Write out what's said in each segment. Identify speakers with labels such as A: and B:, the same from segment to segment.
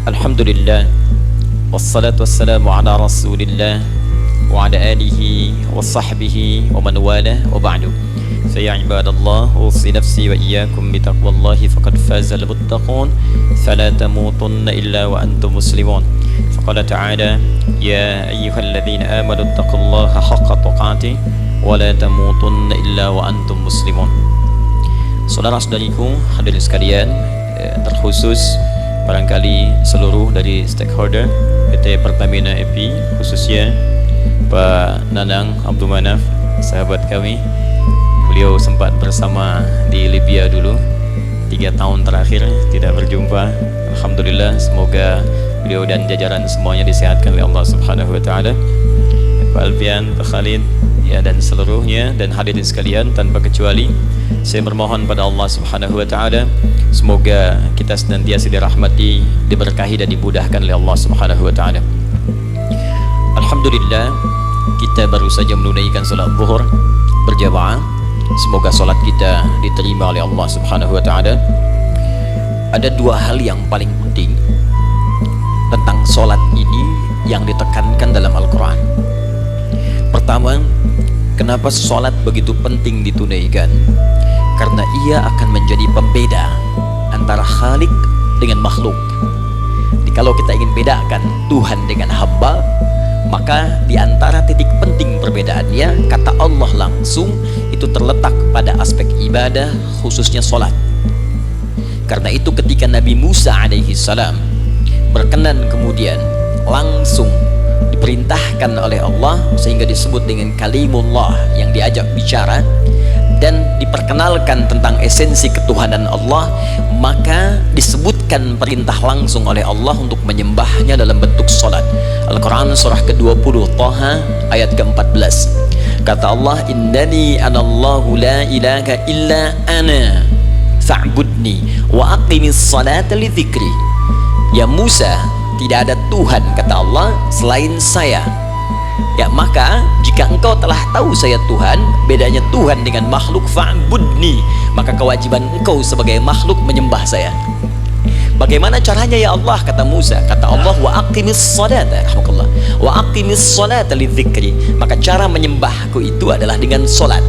A: Alhamdulillah, wassalatu wassalamu ala rasulillah wa ala alihi wa sahbihi wa man wala wa ba'du. Saya ibadallah, usi nafsi wa iyyakum bitaqwallahi faqad fazal muttaqun fala tamutunna illa wa antum muslimun. Faqala ta'ala, ya ayyuhalladzina amanu taqullaha haqqa tuqatih wa la tamutunna illa wa antum muslimun. Saudara-saudariku hadirin sekalian, terkhusus barangkali seluruh dari stakeholder PT Pertamina EP, khususnya Pak Nanang Abdul Manaf, sahabat kami. Beliau sempat bersama di Libya dulu 3 tahun terakhir tidak berjumpa. Alhamdulillah, semoga beliau dan jajaran semuanya disehatkan oleh Allah Subhanahu wa taala. Pak Alfian, Pak Khalid, ya, dan seluruhnya dan hadirin sekalian tanpa kecuali, saya bermohon pada Allah Subhanahu wa taala semoga kita senantiasa dirahmati, diberkahi dan dimudahkan oleh Allah Subhanahu wa taala. Alhamdulillah, kita baru saja menunaikan salat zuhur berjamaah. Semoga salat kita diterima oleh Allah Subhanahu wa taala. Ada 2 hal yang paling penting tentang salat ini yang ditekankan dalam Al-Qur'an. Pertama, kenapa salat begitu penting ditunaikan? Karena ia akan menjadi pembeda antara Khalik dengan makhluk. Jadi kalau kita ingin bedakan Tuhan dengan hamba, maka di antara titik penting perbedaannya, kata Allah langsung, itu terletak pada aspek ibadah, khususnya sholat. Karena itu ketika Nabi Musa alaihi salam berkenan kemudian langsung diperintahkan oleh Allah, sehingga disebut dengan kalimullah, yang diajak bicara dan diperkenalkan tentang esensi ketuhanan Allah, maka disebutkan perintah langsung oleh Allah untuk menyembahnya dalam bentuk salat. Al-Quran surah ke-20 Taha ayat ke-14. Kata Allah, innani anallahu la ilaha illa ana fa'budni wa aqimis salata li dzikri. Ya Musa, tidak ada Tuhan, kata Allah, selain saya. Ya, maka jika engkau telah tahu saya Tuhan, bedanya Tuhan dengan makhluk, fa'budni, maka kewajiban engkau sebagai makhluk menyembah saya. Bagaimana caranya ya Allah, kata Musa? Kata Allah, wa aqimis salata, rahmatullah, wa aqimis salata lidzikri. Maka cara menyembahku itu adalah dengan salat.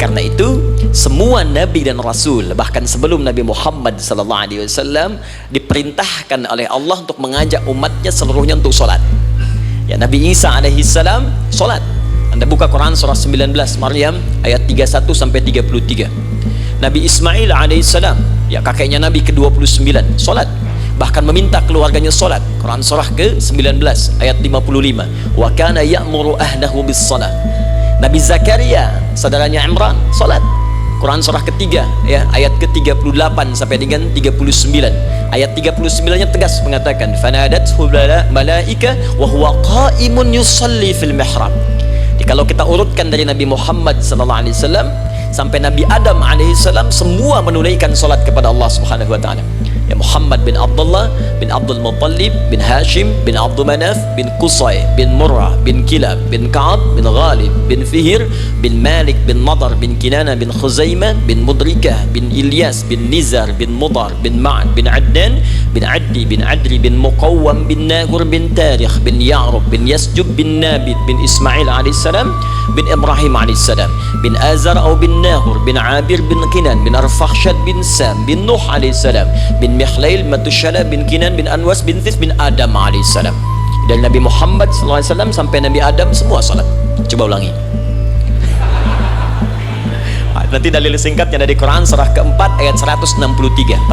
A: Karena itu semua nabi dan rasul, bahkan sebelum Nabi Muhammad SAW, diperintahkan oleh Allah untuk mengajak umatnya seluruhnya untuk salat. Ya, Nabi Isa alaihi salam salat. Anda buka Quran surah 19 Maryam ayat 31 sampai 33. Nabi Ismail alaihi salam, ya kakeknya Nabi ke-29, salat. Bahkan meminta keluarganya salat. Quran surah ke-19 ayat 55. Wa kana ya'muru ahlahu bis-shalah. Nabi Zakaria, saudaranya Imran, salat. Quran surah ketiga, ya, ayat ke-38 sampai dengan 39. Ayat 39-nya tegas mengatakan, fanadathu malaika wa huwa qa'imun yusalli fil mihrab. Jadi kalau kita urutkan dari Nabi Muhammad SAW sampai Nabi Adam alaihissalam, semua menunaikan salat kepada Allah Subhanahu wa taala. Ya, Muhammad bin Abdullah bin Abdul Muttalib bin Hashim bin Abdul Manaf bin Qusay bin Murrah bin Kilab bin Ka'ab bin Ghalib bin Fihir bin Malik bin Nadar bin Kinana bin Khuzaimah bin Mudrikah bin Ilyas bin Nizar bin Mudar bin Ma'ad bin Adnan bin Addi bin Adri bin Muqawwam bin Nahur bin Tarikh bin Ya'rub bin Yasjub bin Nabit bin Ismail alaihissalam bin Ibrahim alaihissalam bin Azar atau bin Nahur bin Abir bin Kinan bin Arfakhshad bin Sam bin Nuh alaihissalam bin Mihlail Matushala bin Kinan bin Anwas bin This bin Adam alaihissalam. Dari Nabi Muhammad SAW sampai Nabi Adam semua salat. Coba ulangi. Nanti dalil singkatnya dari Quran surah keempat ayat 163,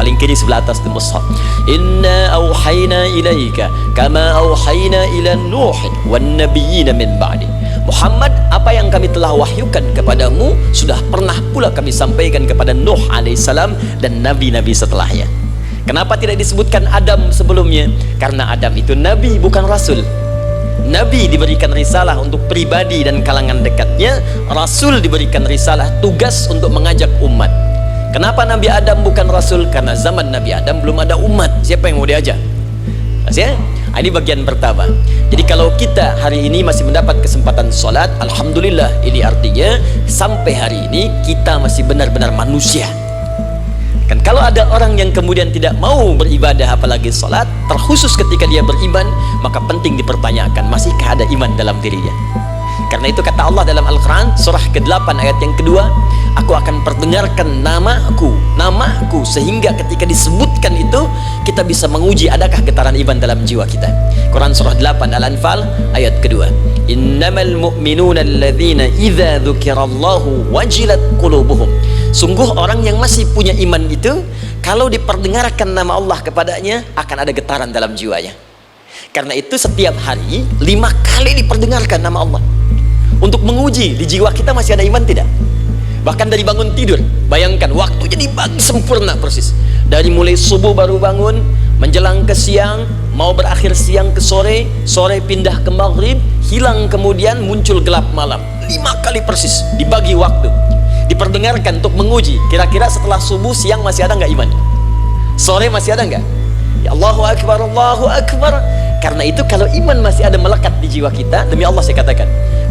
A: paling kiri sebelah atas di mushaf. Inna auhayna ilaika kama auhayna ila Nuh wan nabiyina min ba'di. Muhammad, apa yang kami telah wahyukan kepadamu sudah pernah pula kami sampaikan kepada Nuh alaihissalam dan nabi-nabi setelahnya. Kenapa tidak disebutkan Adam sebelumnya? Karena Adam itu nabi, bukan rasul. Nabi diberikan risalah untuk pribadi dan kalangan dekatnya, rasul diberikan risalah tugas untuk mengajak umat. Kenapa Nabi Adam bukan Rasul? Karena zaman Nabi Adam belum ada umat. Siapa yang mau diajak? Ya? Ini bagian pertama. Jadi kalau kita hari ini masih mendapat kesempatan sholat, alhamdulillah. Ini artinya sampai hari ini kita masih benar-benar manusia. Kan kalau ada orang yang kemudian tidak mau beribadah apalagi sholat, terkhusus ketika dia beriman, maka penting dipertanyakan, masihkah ada iman dalam dirinya? Karena itu kata Allah dalam Al-Quran surah ke-8 ayat yang kedua, aku akan perdengarkan namaku sehingga ketika disebutkan itu kita bisa menguji adakah getaran iman dalam jiwa kita. Quran surah 8 Al-Anfal ayat kedua, innamal mu'minuna alladzina idza dzukirallahu wajilat qulubuhum. Sungguh orang yang masih punya iman itu kalau diperdengarkan nama Allah kepadanya akan ada getaran dalam jiwanya. Karena itu setiap hari 5 kali diperdengarkan nama Allah untuk menguji di jiwa kita masih ada iman tidak. Bahkan dari bangun tidur, bayangkan waktunya dibagi sempurna persis. Dari mulai subuh baru bangun, menjelang ke siang, mau berakhir siang ke sore, sore pindah ke maghrib, hilang kemudian muncul gelap malam. 5 kali persis dibagi waktu, diperdengarkan untuk menguji kira-kira setelah subuh siang masih ada nggak iman, sore masih ada nggak. Ya Allahu Akbar, Allahu Akbar. Karena itu kalau iman masih ada melekat di jiwa kita, demi Allah saya katakan,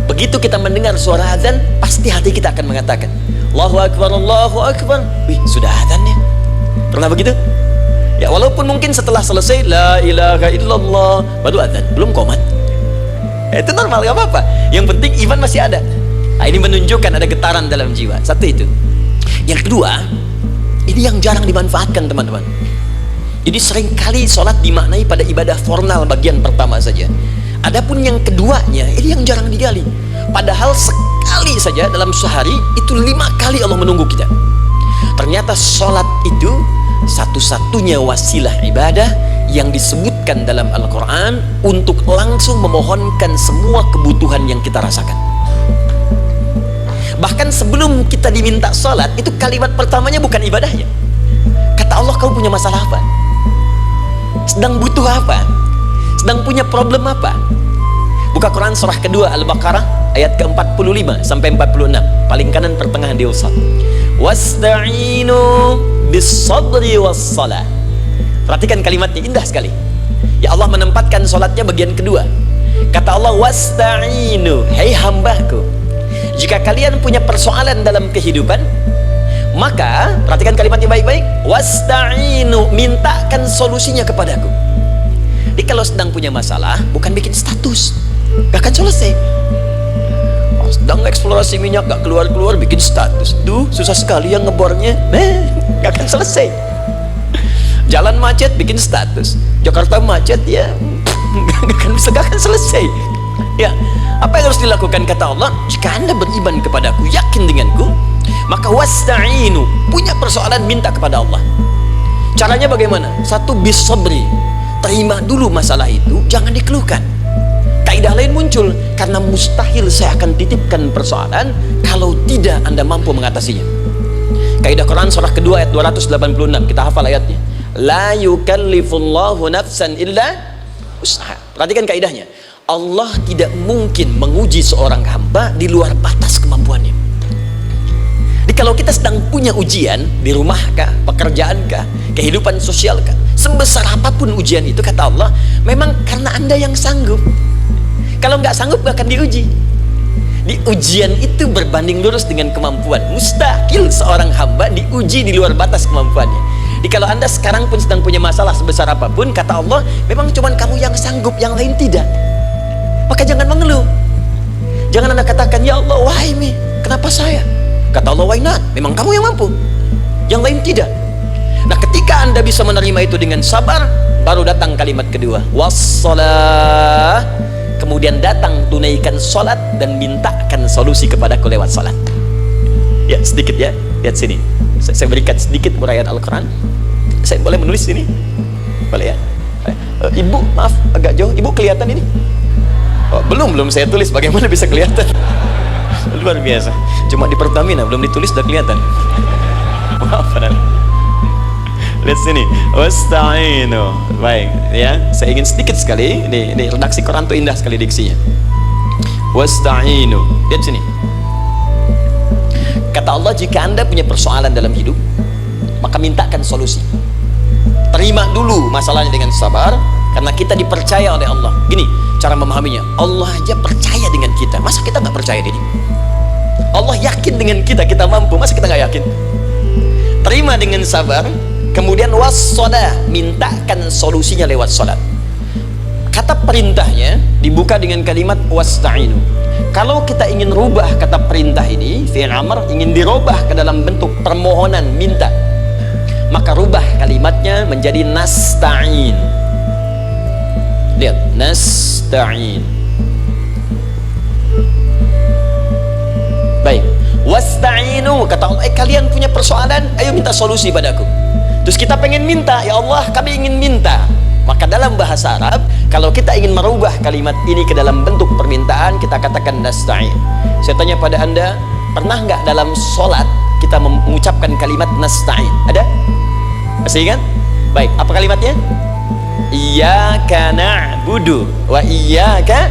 A: begitu kita mendengar suara azan, pasti hati kita akan mengatakan Allahu Akbar, Allahu Akbar. Wih, sudah azan ya. Pernah begitu? Ya walaupun mungkin setelah selesai la ilaha illallah baru azan, belum qomat. Ya, itu normal, gak apa-apa. Yang penting iman masih ada. Nah, ini menunjukkan ada getaran dalam jiwa. Satu itu. Yang kedua, ini yang jarang dimanfaatkan teman-teman. Jadi seringkali sholat dimaknai pada ibadah formal bagian pertama saja. Adapun yang keduanya, ini yang jarang digali. Padahal sekali saja dalam sehari itu 5 kali Allah menunggu kita. Ternyata sholat itu satu-satunya wasilah ibadah yang disebutkan dalam Al-Quran untuk langsung memohonkan semua kebutuhan yang kita rasakan. Bahkan sebelum kita diminta sholat, itu kalimat pertamanya bukan ibadahnya. Kata Allah, kamu punya masalah apa? Sedang butuh apa? Sedang punya problem apa? Buka Quran surah kedua Al-Baqarah ayat ke-45 sampai 46, paling kanan pertengahan di usad. Wasta'inu bis-sabri was-salah. Perhatikan kalimatnya, indah sekali. Ya Allah menempatkan sholatnya bagian kedua. Kata Allah, wasta'inu, hei hambaku, jika kalian punya persoalan dalam kehidupan, maka perhatikan kalimatnya baik-baik, wasta'inu, mintakan solusinya kepadaku. Jadi kalau sedang punya masalah, bukan bikin status, gak akan selesai. Sedang eksplorasi minyak gak keluar-keluar, bikin status, tuh susah sekali yang ngebornya, gak akan selesai. Jalan macet, bikin status, Jakarta macet, ya gak akan selesai. Ya, apa yang harus dilakukan? Kata Allah, jika anda beriman kepadaku, yakin denganku, maka wasta'inu, punya persoalan minta kepada Allah. Caranya bagaimana? Satu, bis sabri, terima dulu masalah itu, jangan dikeluhkan. Kaidah lain muncul, karena mustahil saya akan titipkan persoalan kalau tidak anda mampu mengatasinya. Kaidah Quran surah kedua ayat 286, kita hafal ayatnya, la yukallifullahu nafsan illa usaha. Perhatikan kaidahnya, Allah tidak mungkin menguji seorang hamba di luar batas kemampuannya. Jadi kalau kita sedang punya ujian di rumah kah, pekerjaan kah, kehidupan sosial kah, sebesar apapun ujian itu, kata Allah, memang karena anda yang sanggup. Kalau nggak sanggup gak akan diuji. Di ujian itu berbanding lurus dengan kemampuan. Mustahil seorang hamba diuji di luar batas kemampuannya. Jadi kalau anda sekarang pun sedang punya masalah sebesar apapun, kata Allah, memang cuma kamu yang sanggup, yang lain tidak. Maka jangan mengeluh. Jangan anda katakan, ya Allah, why me? Kenapa saya? Kata Allah, why not? Memang kamu yang mampu, yang lain tidak. Nah, ketika anda bisa menerima itu dengan sabar, baru datang kalimat kedua, wassalah. Kemudian datang tunaikan sholat dan mintakan solusi kepadaku lewat sholat. Ya, sedikit ya, lihat sini. Saya berikan sedikit uraian Al-Quran. Saya boleh menulis sini? Boleh ya? Ibu, maaf, agak jauh. Ibu kelihatan ini? Oh, belum saya tulis, bagaimana bisa kelihatan? Luar biasa. Cuma di Pertamina belum ditulis udah kelihatan. Maaf, lihat sini, wasta'inu. Baik ya, saya ingin sedikit sekali. Ini redaksi Quran tuh indah sekali diksinya. Wasta'inu, lihat sini. Kata Allah, jika anda punya persoalan dalam hidup, maka mintakan solusi. Terima dulu masalahnya dengan sabar, karena kita dipercaya oleh Allah. Gini cara memahaminya, Allah aja percaya dengan kita, masa kita nggak percaya diri? Allah yakin dengan kita, kita mampu, masa kita nggak yakin? Terima dengan sabar, kemudian wassalah, mintakan solusinya lewat salat. Kata perintahnya dibuka dengan kalimat wasta'inu. Kalau kita ingin rubah kata perintah ini, fi'il amr, ingin dirubah ke dalam bentuk permohonan, minta, maka rubah kalimatnya menjadi nasta'in. Lihat, nasta'in. Baik, wasta'inu, kata Allah, kalian punya persoalan, ayo minta solusi padaku. Terus kita pengen minta, ya Allah kami ingin minta. Maka dalam bahasa Arab, kalau kita ingin merubah kalimat ini ke dalam bentuk permintaan, kita katakan nasta'in. Saya tanya pada anda, pernah nggak dalam sholat kita mengucapkan kalimat nasta'in? Ada? Masih ingat? Baik, apa kalimatnya? Iyyaka na'budu wa iyyaka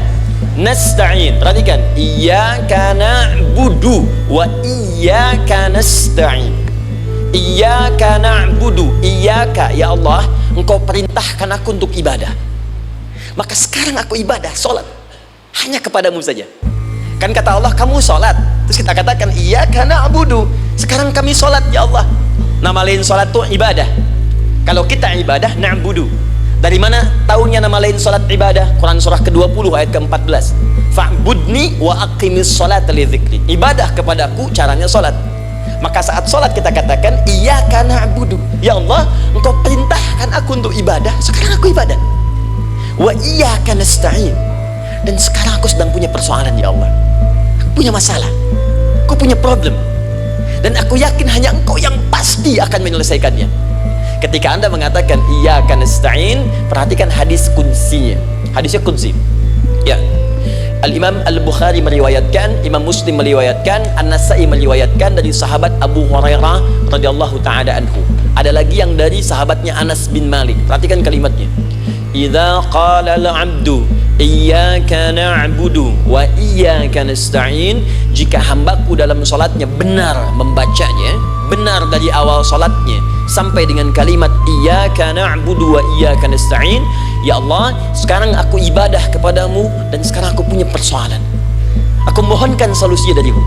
A: nasta'in. Perhatikan, iyyaka na'budu wa iyyaka nasta'in. Iyyaka na'budu, iyyaka, ya Allah, Engkau perintahkan aku untuk ibadah, maka sekarang aku ibadah, sholat hanya kepadamu saja. Kan kata Allah, kamu sholat, terus kita katakan iyyaka na'budu, sekarang kami sholat ya Allah. Nama lain sholat itu ibadah. Kalau kita ibadah, na'budu. Dari mana tahunya nama lain sholat ibadah? Quran surah ke-20 ayat ke-14. Fa'budni wa aqimis sholata li dzikri. Ibadah kepadaku caranya sholat. Maka saat sholat kita katakan iyyaka na'budu, ya Allah Engkau perintahkan aku untuk ibadah, sekarang aku ibadah. Wa iyyaka nasta'in, dan sekarang aku sedang punya persoalan ya Allah, aku punya masalah, aku punya problem, dan aku yakin hanya Engkau yang pasti akan menyelesaikannya. Ketika anda mengatakan iyyaka nasta'in, perhatikan hadis qudsinya. Hadisnya qudsi ya, Al-Imam Al-Bukhari meriwayatkan, Imam Muslim meriwayatkan, An-Nasai meriwayatkan dari sahabat Abu Hurairah radhiyallahu ta'ala anhu. Ada lagi yang dari sahabatnya Anas bin Malik. Perhatikan kalimatnya. Idza qala al-'abdu iyyaka na'budu wa iyyaka nasta'in, jika hambaku dalam salatnya benar membacanya, benar dari awal salatnya sampai dengan kalimat iyyaka na'budu wa iyyaka nasta'in, ya Allah sekarang aku ibadah kepadamu dan sekarang aku punya persoalan, aku mohonkan solusinya darimu.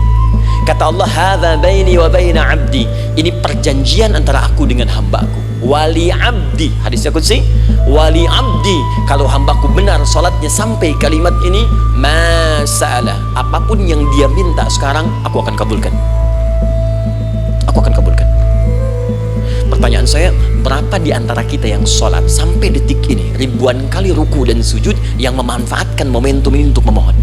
A: Kata Allah, hadza baini wa baina 'abdi, ini perjanjian antara aku dengan hambaku. Wali 'abdi, hadisnya qudsi, wali 'abdi, kalau hambaku benar salatnya sampai kalimat ini, masalah, apapun yang dia minta sekarang aku akan kabulkan. Aku akan kabulkan. Pertanyaan saya, berapa di antara kita yang sholat sampai detik ini ribuan kali ruku dan sujud yang memanfaatkan momentum ini untuk memohon?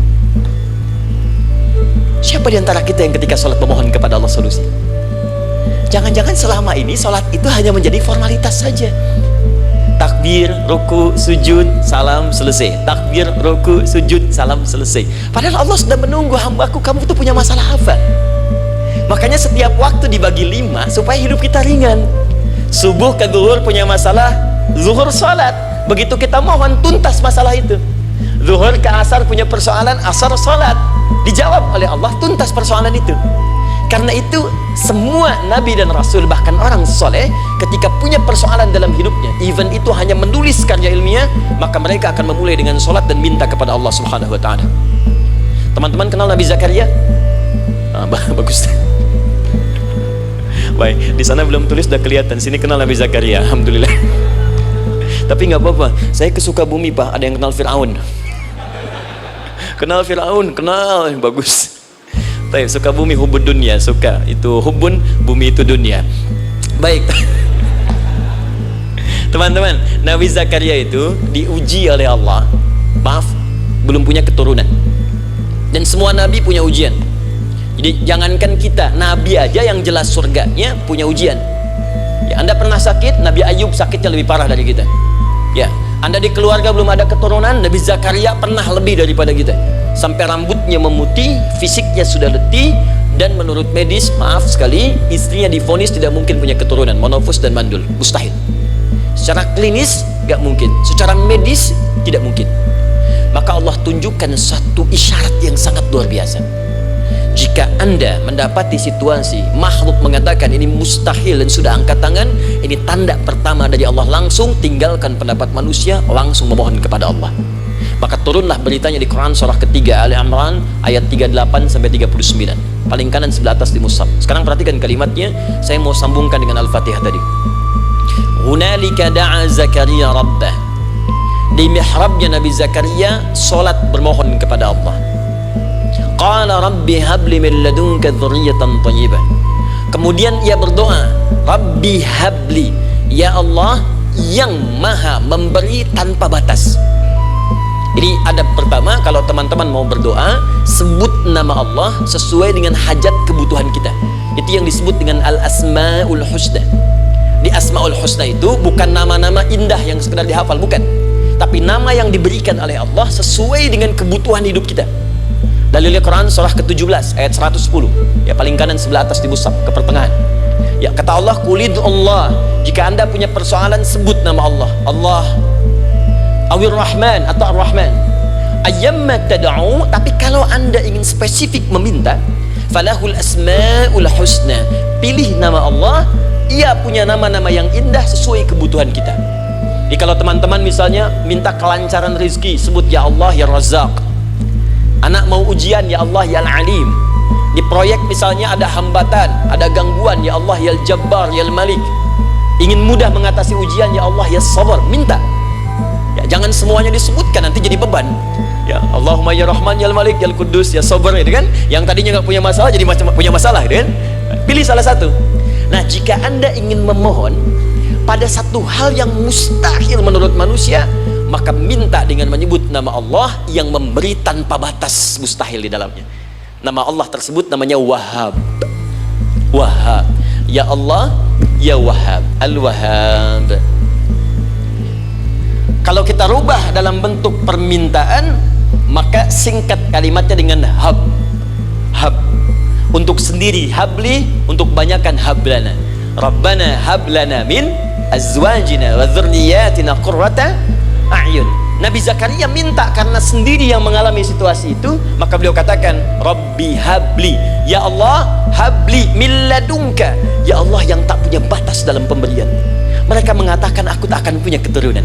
A: Siapa di antara kita yang ketika sholat memohon kepada Allah solusi? Jangan-jangan selama ini sholat itu hanya menjadi formalitas saja. Takbir, ruku, sujud, salam, selesai. Takbir, ruku, sujud, salam, selesai. Padahal Allah sudah menunggu, hambaku kamu itu punya masalah apa? Makanya setiap waktu dibagi 5 supaya hidup kita ringan. Subuh ke zuhur punya masalah, zuhur sholat, begitu kita mohon tuntas masalah itu. Zuhur ke asar punya persoalan, asar sholat, dijawab oleh Allah, tuntas persoalan itu. Karena itu semua nabi dan rasul, bahkan orang soleh, ketika punya persoalan dalam hidupnya, even itu hanya menulis karya ilmiah, maka mereka akan memulai dengan sholat dan minta kepada Allah Subhanahu wa ta'ala. Teman-teman kenal Nabi Zakaria? Bagus. Baik, di sana belum tulis, sudah kelihatan. Sini kenal Nabi Zakaria, alhamdulillah. Tapi nggak apa-apa, saya ke Sukabumi Pak, ada yang kenal Fir'aun. Kenal Fir'aun, kenal, bagus. Baik, Sukabumi hubun dunia, suka itu hubun, bumi itu dunia. Baik. Teman-teman, Nabi Zakaria itu diuji oleh Allah. Maaf, belum punya keturunan. Dan semua nabi punya ujian. Jadi jangankan kita, nabi aja yang jelas surganya punya ujian. Ya, Anda pernah sakit, Nabi Ayub sakitnya lebih parah dari kita. Ya, Anda di keluarga belum ada keturunan, Nabi Zakaria pernah lebih daripada kita. Sampai rambutnya memutih, fisiknya sudah letih, dan menurut medis, maaf sekali, istrinya divonis tidak mungkin punya keturunan, monofus dan mandul, mustahil. Secara klinis gak mungkin, secara medis tidak mungkin. Maka Allah tunjukkan satu isyarat yang sangat luar biasa. Jika Anda mendapati situasi makhluk mengatakan ini mustahil dan sudah angkat tangan, ini tanda pertama dari Allah. Langsung tinggalkan pendapat manusia, langsung memohon kepada Allah. Maka turunlah beritanya di Quran surah ketiga Ali Imran ayat 38 sampai 39, paling kanan sebelah atas di mushaf. Sekarang perhatikan kalimatnya, saya mau sambungkan dengan Al-Fatihah tadi. Hunalika da'a Zakaria rabbah. Di mihrabnya Nabi Zakaria salat bermohon kepada Allah. Qala rabbi habli min ladunka dzurriyyatan thayyibah. Kemudian ia berdoa, Rabbi habli, ya Allah yang maha memberi tanpa batas. Jadi adab pertama, kalau teman-teman mau berdoa, sebut nama Allah sesuai dengan hajat kebutuhan kita. Itu yang disebut dengan al-asma'ul husna. Di asma'ul husna itu bukan nama-nama indah yang sekedar dihafal, bukan, tapi nama yang diberikan oleh Allah sesuai dengan kebutuhan hidup kita. Dalilnya Quran surah ke-17 ayat 110, ya paling kanan sebelah atas di mushaf ke pertengahan. Ya kata Allah, qulid Allah, jika Anda punya persoalan sebut nama Allah. Allah Awir Rahman atau Ar-Rahman, ayyamma tad'u. Tapi kalau Anda ingin spesifik meminta, falahul asmaul husna, pilih nama Allah, ia punya nama-nama yang indah sesuai kebutuhan kita. Jadi kalau teman-teman misalnya minta kelancaran rezeki, sebut ya Allah ya Razzaq. Anak mau ujian, ya Allah ya Al-Alim. Di proyek misalnya ada hambatan, ada gangguan, ya Allah ya Al-Jabbar ya Al-Malik. Ingin mudah mengatasi ujian, ya Allah ya Sabar. Minta ya, jangan semuanya disebutkan, nanti jadi beban. Ya Allahumma ya Rahman ya Al-Malik ya Al-Quddus ya Sabar, gitu kan. Yang tadinya nggak punya masalah jadi punya masalah, gitu kan. Pilih salah satu. Nah, jika Anda ingin memohon pada satu hal yang mustahil menurut manusia, maka minta dengan menyebut nama Allah yang memberi tanpa batas, mustahil di dalamnya. Nama Allah tersebut namanya Wahhab. Wahhab, ya Allah ya Wahhab, Al-Wahhab. Kalau kita rubah dalam bentuk permintaan, maka singkat kalimatnya dengan hab. Hab untuk sendiri, habli untuk banyakkan hablana. Rabbana hablana min azwajina wa dzurriyyatina qurrata a'yun. Nabi Zakaria minta karena sendiri yang mengalami situasi itu, maka beliau katakan, Rabbi habli, ya Allah habli min ladunka, ya Allah yang tak punya batas dalam pemberian. Mereka mengatakan aku tak akan punya keturunan.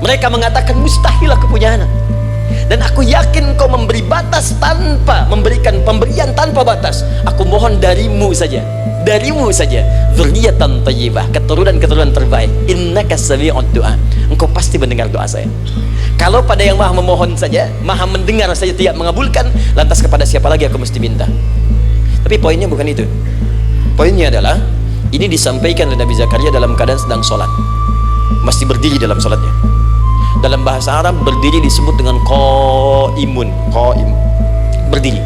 A: Mereka mengatakan mustahil aku punya anak. Dan aku yakin kau memberi batas tanpa memberikan pemberian tanpa batas. Aku mohon darimu saja, darimu saja, dzurriyyatan thayyibah, keturunan-keturunan terbaik. Innaka sami'ud du'a, engkau pasti mendengar doa saya. Kalau pada yang maha memohon saja, maha mendengar saja tidak mengabulkan, lantas kepada siapa lagi aku mesti minta? Tapi poinnya bukan itu. Poinnya adalah ini disampaikan oleh Nabi Zakaria dalam keadaan sedang sholat, masih berdiri dalam sholatnya. Dalam bahasa Arab berdiri disebut dengan qaimun, qaim, berdiri.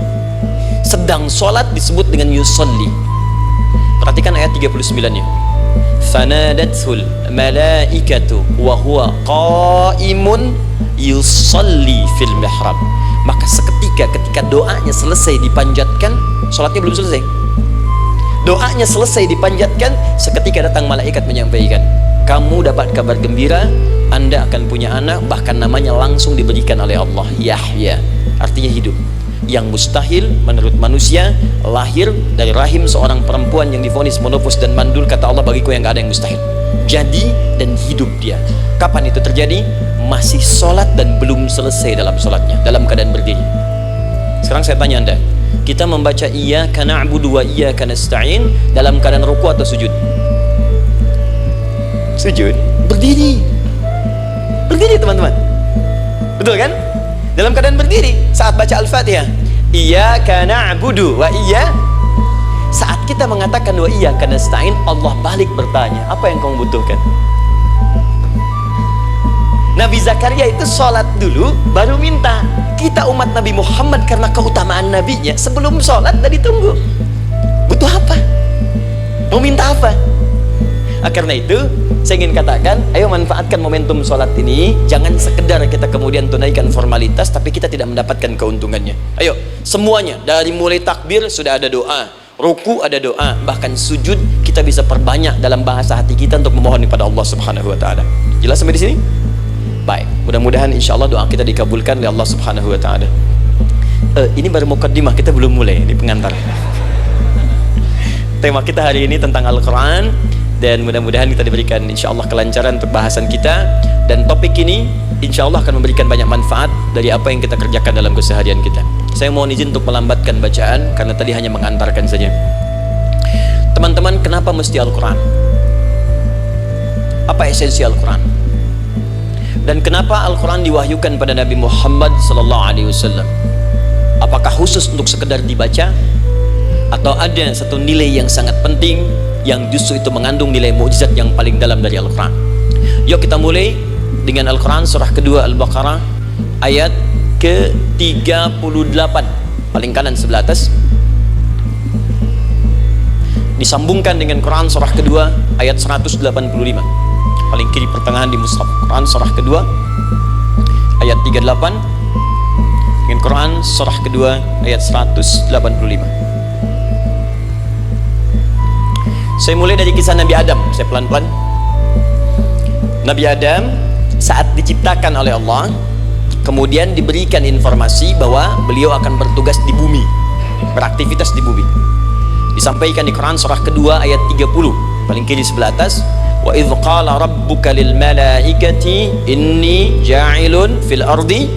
A: Sedang sholat disebut dengan yusalli. Perhatikan ayat 39-nya. Fanadatul malaikatu wa huwa qaimun yusalli fil mihrab. Maka seketika ketika doanya selesai dipanjatkan, sholatnya belum selesai, doanya selesai dipanjatkan, seketika datang malaikat menyampaikan, kamu dapat kabar gembira, Anda akan punya anak, bahkan namanya langsung diberikan oleh Allah, Yahya, artinya hidup. Yang mustahil menurut manusia, lahir dari rahim seorang perempuan yang divonis monofos dan mandul, kata Allah, bagiku yang gak ada yang mustahil. Jadi dan hidup dia. Kapan itu terjadi? Masih sholat dan belum selesai dalam sholatnya, dalam keadaan berdiri. Sekarang saya tanya Anda, kita membaca iyyaka na'budu wa iyyaka nasta'in dalam keadaan ruku atau sujud? Sujud. Berdiri. Berdiri teman-teman. Betul kan? Dalam keadaan berdiri saat baca Al-Fatihah. Iyyaka na'budu wa iyyaka. Saat kita mengatakan wa iyyaka nasta'in, Allah balik bertanya, apa yang kamu butuhkan? Nabi Zakaria itu sholat dulu baru minta. Kita umat Nabi Muhammad karena keutamaan nabinya, sebelum sholat tadi tunggu. Butuh apa? Mau minta apa? Karena itu saya ingin katakan, ayo manfaatkan momentum sholat ini. Jangan sekedar kita kemudian tunaikan formalitas tapi kita tidak mendapatkan keuntungannya. Ayo semuanya, dari mulai takbir sudah ada doa, ruku ada doa, bahkan sujud kita bisa perbanyak dalam bahasa hati kita untuk memohon kepada Allah Subhanahu wa ta'ala. Jelas sampai di sini? Baik, mudah-mudahan insya Allah doa kita dikabulkan oleh Allah Subhanahu wa ta'ala. Ini baru mukaddimah, kita belum mulai, ini pengantar. Tema kita hari ini tentang Al-Quran, dan mudah-mudahan kita diberikan insya Allah kelancaran untuk bahasan kita. Dan topik ini insya Allah akan memberikan banyak manfaat dari apa yang kita kerjakan dalam keseharian kita. Saya mohon izin untuk melambatkan bacaan karena tadi hanya mengantarkan saja. Teman-teman, kenapa mesti Al-Quran? Apa esensi Al-Quran? Dan kenapa Al-Quran diwahyukan pada Nabi Muhammad SAW? Apakah khusus untuk sekedar dibaca? Atau ada satu nilai yang sangat penting yang justru itu mengandung nilai mukjizat yang paling dalam dari Al-Quran? Yuk kita mulai dengan Al-Quran surah kedua Al-Baqarah ayat ke-38, paling kanan sebelah atas. Disambungkan dengan Quran surah kedua ayat 185, paling kiri pertengahan di mushaf. Quran surah kedua ayat 38 dengan Quran surah kedua ayat 185. Saya mulai dari kisah Nabi Adam. Saya pelan-pelan. Nabi Adam saat diciptakan oleh Allah, kemudian diberikan informasi bahwa beliau akan bertugas di bumi, beraktivitas di bumi. Disampaikan di Quran surah kedua ayat 30, paling kiri sebelah atas. Wa idh qala rabbuka lil malaikati inni ja'ilun fil ardi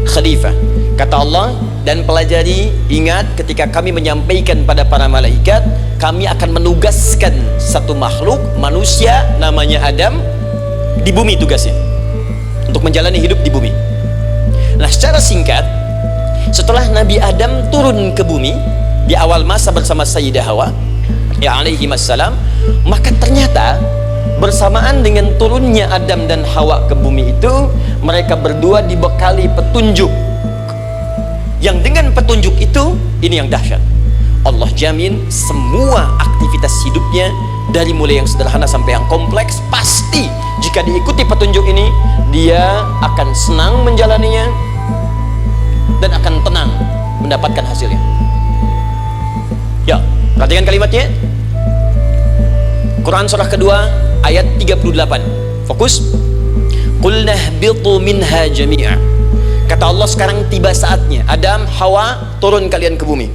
A: khalifah. Kata Allah, dan pelajari, ingat ketika kami menyampaikan pada para malaikat, kami akan menugaskan satu makhluk manusia namanya Adam di bumi, tugasnya untuk menjalani hidup di bumi. Nah, secara singkat, setelah Nabi Adam turun ke bumi di awal masa bersama Sayyidah Hawa ya alaihi wassalam, maka ternyata bersamaan dengan turunnya Adam dan Hawa ke bumi itu, mereka berdua dibekali petunjuk, yang dengan petunjuk itu, ini yang dahsyat, Allah jamin semua aktivitas hidupnya dari mulai yang sederhana sampai yang kompleks, pasti jika diikuti petunjuk ini, dia akan senang menjalaninya dan akan tenang mendapatkan hasilnya. Ya, perhatikan kalimatnya. Quran surah kedua ayat 38. Fokus. Qul nahbitu minha jami'a. Kata Allah, sekarang tiba saatnya Adam, Hawa, turun kalian ke bumi.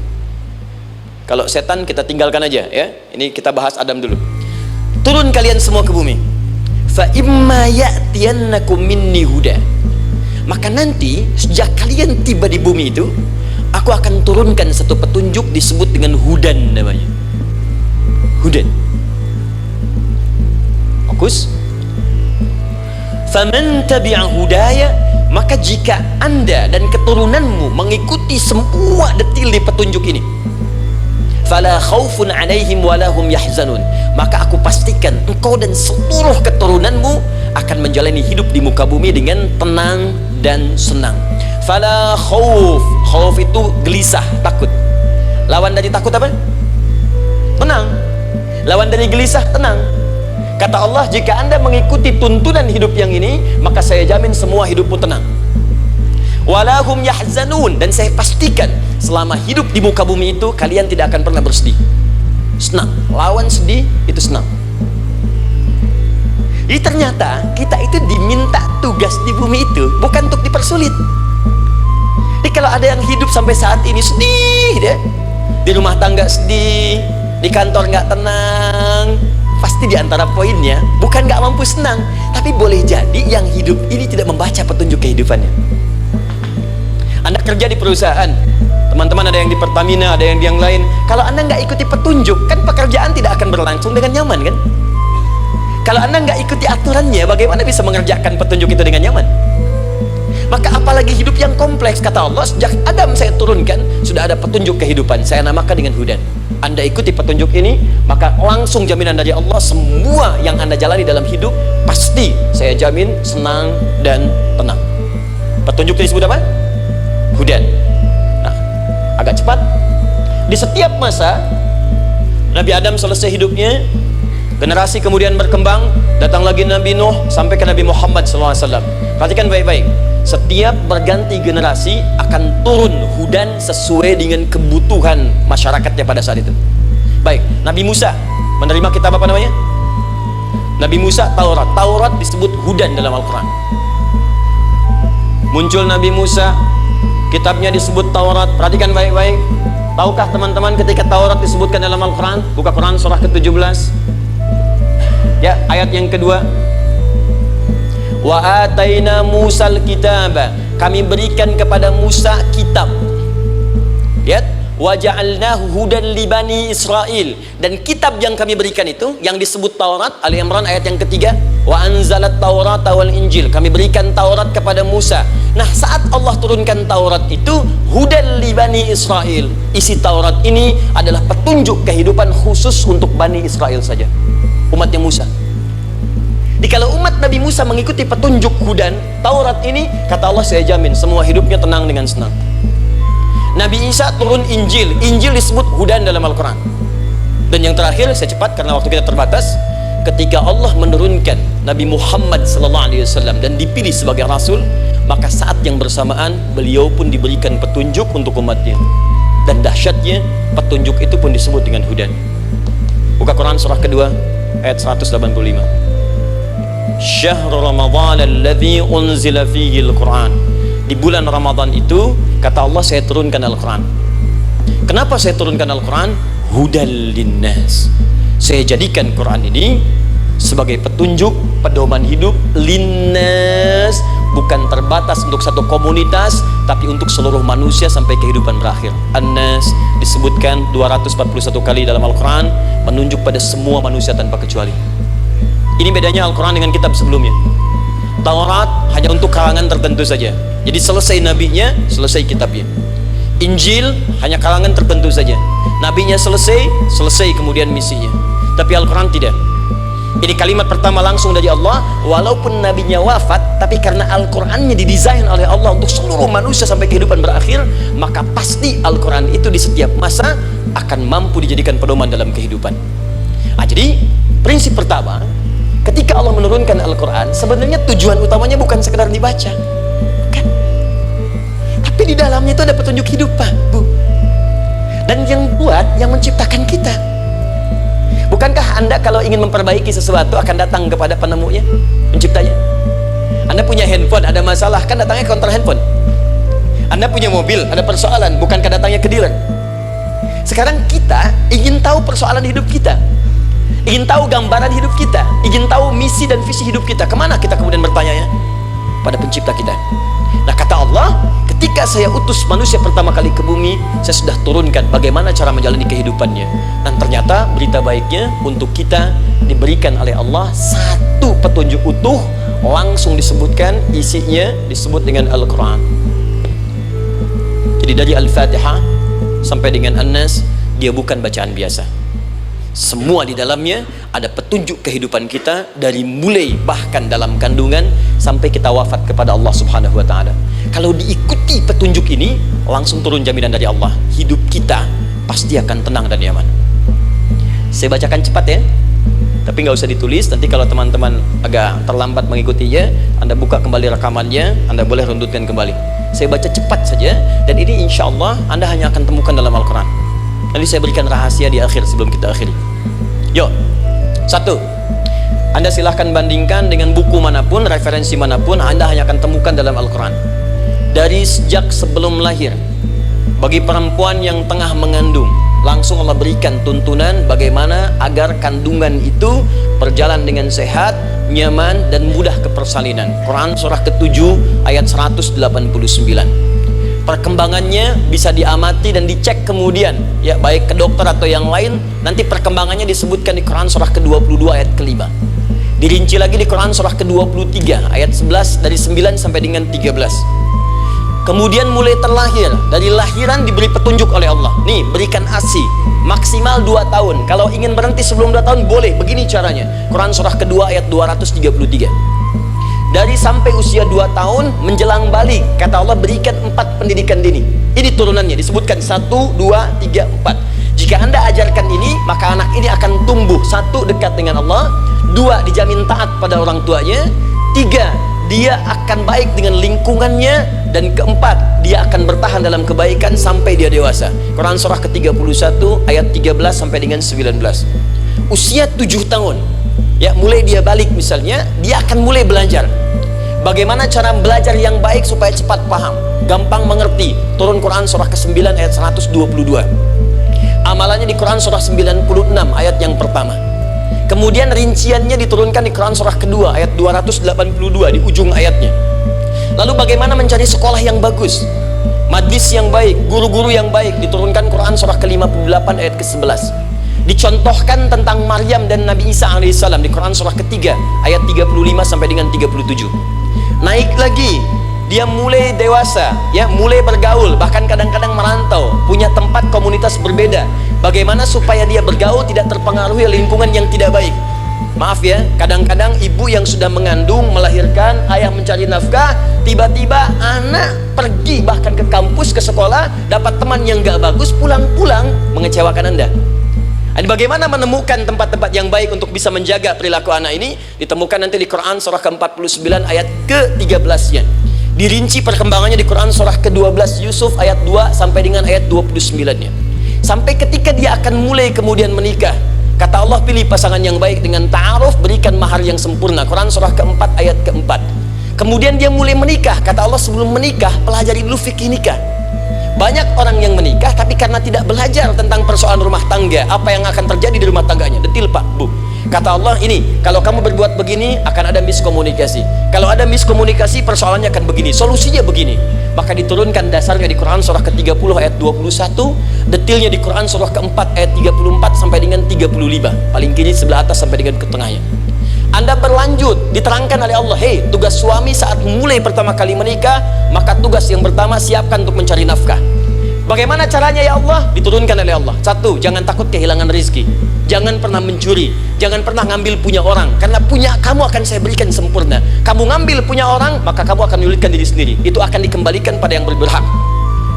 A: Kalau setan kita tinggalkan aja ya. Ini kita bahas Adam dulu. Turun kalian semua ke bumi. Fa imma ya'tiyannakum minni huda. Maka nanti sejak kalian tiba di bumi itu, aku akan turunkan satu petunjuk disebut dengan hudan namanya. Hudan. Fokus. Faman tabi'a hudaya, maka jika anda dan keturunanmu mengikuti semua detil di petunjuk ini, fala khaufun alaihim walahum yahzanun, maka aku pastikan engkau dan seluruh keturunanmu akan menjalani hidup di muka bumi dengan tenang dan senang. Fala khauf, khauf itu gelisah, takut. Lawan dari takut apa? Tenang. Lawan dari gelisah, tenang. Kata Allah, jika anda mengikuti tuntunan hidup yang ini, maka saya jamin semua hidupmu tenang. Walahum yahzanun, dan saya pastikan selama hidup di muka bumi itu kalian tidak akan pernah bersedih. Senang. Lawan sedih itu senang. Jadi ternyata kita itu diminta tugas di bumi itu bukan untuk dipersulit. Jadi kalau ada yang hidup sampai saat ini sedih deh, di rumah tangga sedih, di kantor nggak tenang, pasti di antara poinnya bukan nggak mampu senang, tapi boleh jadi yang hidup ini tidak membaca petunjuk kehidupannya. Anda kerja di perusahaan, teman-teman ada yang di Pertamina, ada yang di yang lain. Kalau Anda nggak ikuti petunjuk, kan pekerjaan tidak akan berlangsung dengan nyaman kan? Kalau Anda nggak ikuti aturannya, bagaimana bisa mengerjakan petunjuk itu dengan nyaman? Maka apalagi hidup yang kompleks. Kata Allah, sejak Adam saya turunkan, sudah ada petunjuk kehidupan, saya namakan dengan hudan. Anda ikuti petunjuk ini, maka langsung jaminan dari Allah, semua yang Anda jalani dalam hidup pasti saya jamin senang dan tenang. Petunjuk itu disebut apa? Hudan. Nah, agak cepat. Di setiap masa Nabi Adam selesai hidupnya, generasi kemudian berkembang, datang lagi Nabi Nuh sampai ke Nabi Muhammad SAW. Perhatikan baik-baik. Setiap berganti generasi akan turun hudan sesuai dengan kebutuhan masyarakatnya pada saat itu. Baik, Nabi Musa menerima kitab apa namanya? Nabi Musa Taurat. Taurat disebut hudan dalam Al-Quran. Muncul Nabi Musa, Kitabnya disebut Taurat. Perhatikan baik-baik. Tahukah teman-teman ketika Taurat disebutkan dalam Al-Quran? Buka Quran surah ke-17 ya, ayat yang kedua. Wa ataina Musal kitaba, kami berikan kepada Musa kitab. Lihat, wa ja'alnahu hudan li bani Israil, dan kitab yang kami berikan itu yang disebut Taurat, Ali Imran ayat yang ketiga. Wa anzalat Taurata wal Injil, kami berikan Taurat kepada Musa. Nah, saat Allah turunkan Taurat itu hudan li bani Israil, isi Taurat ini adalah petunjuk kehidupan khusus untuk Bani Israel saja, umatnya Musa. Jadi kalau umat Nabi Musa mengikuti petunjuk hudan Taurat ini, kata Allah, saya jamin semua hidupnya tenang dengan senang. Nabi Isa turun Injil, Injil disebut hudan dalam Al-Quran. Dan yang terakhir, saya cepat karena waktu kita terbatas, ketika Allah menurunkan Nabi Muhammad SAW dan dipilih sebagai Rasul, maka saat yang bersamaan beliau pun diberikan petunjuk untuk umatnya. Dan dahsyatnya petunjuk itu pun disebut dengan hudan. Buka Quran surah kedua ayat 185. Syahrul Ramadhan alladzi unzila fihi al-Quran, di bulan Ramadan itu kata Allah saya turunkan Al-Quran. Kenapa saya turunkan Al-Quran? Hudal linnas, saya jadikan Quran ini sebagai petunjuk, pedoman hidup linnas, bukan terbatas untuk satu komunitas, tapi untuk seluruh manusia sampai kehidupan berakhir. An-Nas disebutkan 241 kali dalam Al-Quran, menunjuk pada semua manusia tanpa kecuali. Ini bedanya Al-Quran dengan kitab sebelumnya. Taurat hanya untuk kalangan tertentu saja, jadi selesai nabinya, selesai kitabnya. Injil hanya kalangan tertentu saja, nabinya selesai, selesai kemudian misinya. Tapi Al-Quran tidak. Ini kalimat pertama langsung dari Allah, walaupun nabinya wafat, tapi karena Al-Qurannya didesain oleh Allah untuk seluruh manusia sampai kehidupan berakhir, maka pasti Al-Quran itu di setiap masa akan mampu dijadikan pedoman dalam kehidupan. Nah, jadi prinsip pertama, ketika Allah menurunkan Al-Quran, sebenarnya tujuan utamanya bukan sekedar dibaca, bukan. Tapi di dalamnya itu ada petunjuk hidup, Pak, Bu. Dan yang buat, yang menciptakan kita. Bukankah Anda kalau ingin memperbaiki sesuatu akan datang kepada penemunya, penciptanya? Anda punya handphone, ada masalah, kan datangnya ke counter handphone. Anda punya mobil, ada persoalan, bukankah datangnya ke dealer? Sekarang kita ingin tahu persoalan hidup kita, ingin tahu gambaran hidup kita, ingin tahu misi dan visi hidup kita. Kemana kita kemudian bertanya ya? Pada pencipta kita. Nah, kata Allah, ketika saya utus manusia pertama kali ke bumi, saya sudah turunkan bagaimana cara menjalani kehidupannya. Dan ternyata berita baiknya untuk kita diberikan oleh Allah satu petunjuk utuh, langsung disebutkan, isinya disebut dengan Al-Quran. Jadi dari Al-Fatihah sampai dengan An-Nas, dia bukan bacaan biasa. Semua di dalamnya ada petunjuk kehidupan kita, dari mulai bahkan dalam kandungan sampai kita wafat kepada Allah Subhanahu wa Ta'ala. Kalau diikuti petunjuk ini, langsung turun jaminan dari Allah, hidup kita pasti akan tenang dan nyaman. Saya bacakan cepat ya, tapi nggak usah ditulis. Nanti kalau teman-teman agak terlambat mengikutinya, Anda buka kembali rekamannya, Anda boleh runtutkan kembali. Saya baca cepat saja, dan ini insya Allah Anda hanya akan temukan dalam Al-Quran. Nanti saya berikan rahasia di akhir sebelum kita akhiri. Yuk, satu, Anda silahkan bandingkan dengan buku manapun, referensi manapun, Anda hanya akan temukan dalam Al-Quran. Dari sejak sebelum lahir, bagi perempuan yang tengah mengandung, langsung Allah berikan tuntunan bagaimana agar kandungan itu berjalan dengan sehat, nyaman, dan mudah ke persalinan. Quran surah ke-7 ayat 189. Perkembangannya bisa diamati dan dicek kemudian, ya, baik ke dokter atau yang lain. Nanti perkembangannya disebutkan di Quran surah ke-22 ayat ke-5. Dirinci lagi di Quran surah ke-23 ayat 11, dari 9 sampai dengan 13. Kemudian mulai terlahir, dari lahiran diberi petunjuk oleh Allah. Nih, berikan ASI maksimal 2 tahun. Kalau ingin berhenti sebelum 2 tahun boleh, begini caranya. Quran surah ke-2 ayat 233. Dari sampai usia 2 tahun menjelang balik, kata Allah berikan 4 pendidikan dini. Ini turunannya disebutkan 1, 2, 3, 4. Jika Anda ajarkan ini, maka anak ini akan tumbuh. 1, dekat dengan Allah. 2, dijamin taat pada orang tuanya. 3, dia akan baik dengan lingkungannya. Dan keempat, dia akan bertahan dalam kebaikan sampai dia dewasa. Quran surah ke-31 ayat 13 sampai dengan 19. Usia 7 tahun, ya, mulai dia balik misalnya, dia akan mulai belajar. Bagaimana cara belajar yang baik supaya cepat paham, gampang mengerti? Turun Quran surah ke-9 ayat 122. Amalannya di Quran surah 96 ayat yang pertama. Kemudian rinciannya diturunkan di Quran surah kedua ayat 282 di ujung ayatnya. Lalu bagaimana mencari sekolah yang bagus, majlis yang baik, guru-guru yang baik? Diturunkan Quran surah ke-58 ayat ke-11. Dicontohkan tentang Maryam dan Nabi Isa alaihissalam di Quran surah ketiga ayat 35 sampai dengan 37. Naik lagi, dia mulai dewasa, ya, mulai bergaul, bahkan kadang-kadang merantau, punya tempat komunitas berbeda. Bagaimana supaya dia bergaul tidak terpengaruhi lingkungan yang tidak baik? Maaf ya, kadang-kadang ibu yang sudah mengandung, melahirkan, ayah mencari nafkah, tiba-tiba anak pergi bahkan ke kampus, ke sekolah, dapat teman yang gak bagus, pulang-pulang mengecewakan Anda. Dan bagaimana menemukan tempat-tempat yang baik untuk bisa menjaga perilaku anak ini? Ditemukan nanti di Quran surah ke-49 ayat ke-13-nya. Dirinci perkembangannya di Quran surah ke-12 Yusuf ayat 2 sampai dengan ayat 29-nya. Sampai ketika dia akan mulai kemudian menikah, kata Allah, pilih pasangan yang baik dengan ta'aruf, berikan mahar yang sempurna. Quran surah ke-4 ayat ke-4. Kemudian dia mulai menikah, kata Allah, sebelum menikah pelajari dulu fikih nikah. Banyak orang yang menikah tapi karena tidak belajar tentang persoalan rumah tangga, apa yang akan terjadi di rumah tangganya. Detil Pak, Bu. Kata Allah, ini kalau kamu berbuat begini akan ada miskomunikasi. Kalau ada miskomunikasi persoalannya akan begini, solusinya begini. Maka diturunkan dasarnya di Quran surah ke-30 ayat 21, detilnya di Quran surah ke-4 ayat 34 sampai dengan 35, paling kiri sebelah atas sampai dengan ke tengahnya. Anda berlanjut, diterangkan oleh Allah, hei, tugas suami saat mulai pertama kali menikah, maka tugas yang pertama siapkan untuk mencari nafkah. Bagaimana caranya ya Allah? Diturunkan oleh Allah. Satu, jangan takut kehilangan rezeki. Jangan pernah mencuri. Jangan pernah ngambil punya orang. Karena punya kamu akan saya berikan sempurna. Kamu ngambil punya orang, maka kamu akan menyulitkan diri sendiri. Itu akan dikembalikan pada yang berhak.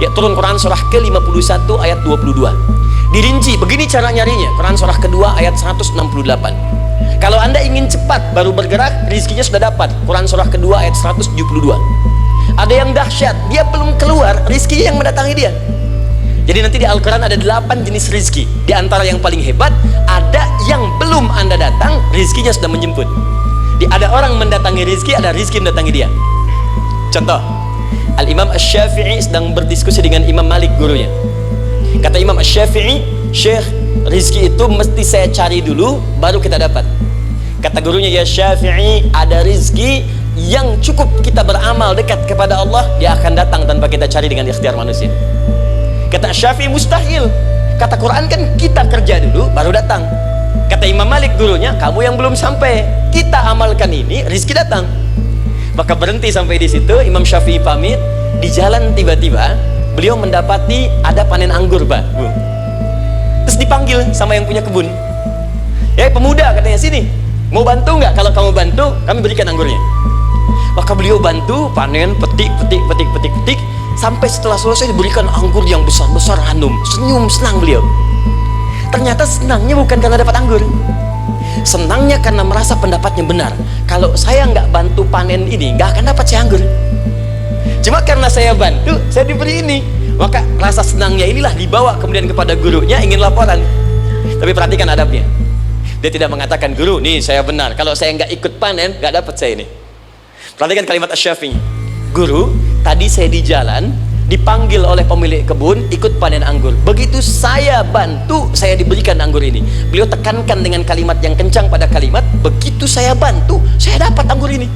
A: Ya, turun Quran surah ke-51 ayat 22. Dirinci, begini cara nyarinya. Quran surah kedua ayat 168. Kalau Anda ingin cepat baru bergerak, rezekinya sudah dapat. Quran surah kedua ayat 172. Ada yang dahsyat, dia belum keluar, rezeki yang mendatangi dia. Jadi nanti di Al-Quran ada 8 jenis rizki. Di antara yang paling hebat, ada yang belum Anda datang, rizkinya sudah menjemput. Ada orang mendatangi rizki, ada rizki mendatangi dia. Contoh, Al-Imam Asy-Syafi'i sedang berdiskusi dengan Imam Malik, gurunya. Kata Imam Asy-Syafi'i, Syekh, rizki itu mesti saya cari dulu, baru kita dapat. Kata gurunya, ya Syafi'i, ada rizki yang cukup kita beramal dekat kepada Allah, dia akan datang tanpa kita cari dengan ikhtiar manusia. Kata Syafi'i, mustahil. Kata Quran kan kita kerja dulu baru datang. Kata Imam Malik gurunya, kamu yang belum sampai, kita amalkan ini, rizki datang. Maka berhenti sampai di situ. Imam Syafi'i pamit. Di jalan tiba-tiba beliau mendapati ada panen anggur, Pak, Bu. Terus dipanggil sama yang punya kebun. Ya pemuda, katanya, sini, mau bantu nggak? Kalau kamu bantu, kami berikan anggurnya. Maka beliau bantu panen, petik. Sampai setelah selesai diberikan anggur yang besar-besar, Hanum. Senyum, senang beliau. Ternyata senangnya bukan karena dapat anggur. Senangnya karena merasa pendapatnya benar. Kalau saya nggak bantu panen ini, nggak akan dapat saya anggur. Cuma karena saya bantu, saya diberi ini. Maka rasa senangnya inilah dibawa kemudian kepada gurunya, ingin laporan. Tapi perhatikan adabnya. Dia tidak mengatakan, guru, nih saya benar. Kalau saya nggak ikut panen, nggak dapat saya ini. Perhatikan kalimat Asy-Syafi'i. Guru, tadi saya di jalan, dipanggil oleh pemilik kebun, ikut panen anggur. Begitu saya bantu, saya diberikan anggur ini. Beliau tekankan dengan kalimat yang kencang pada kalimat, begitu saya bantu, saya dapat anggur ini.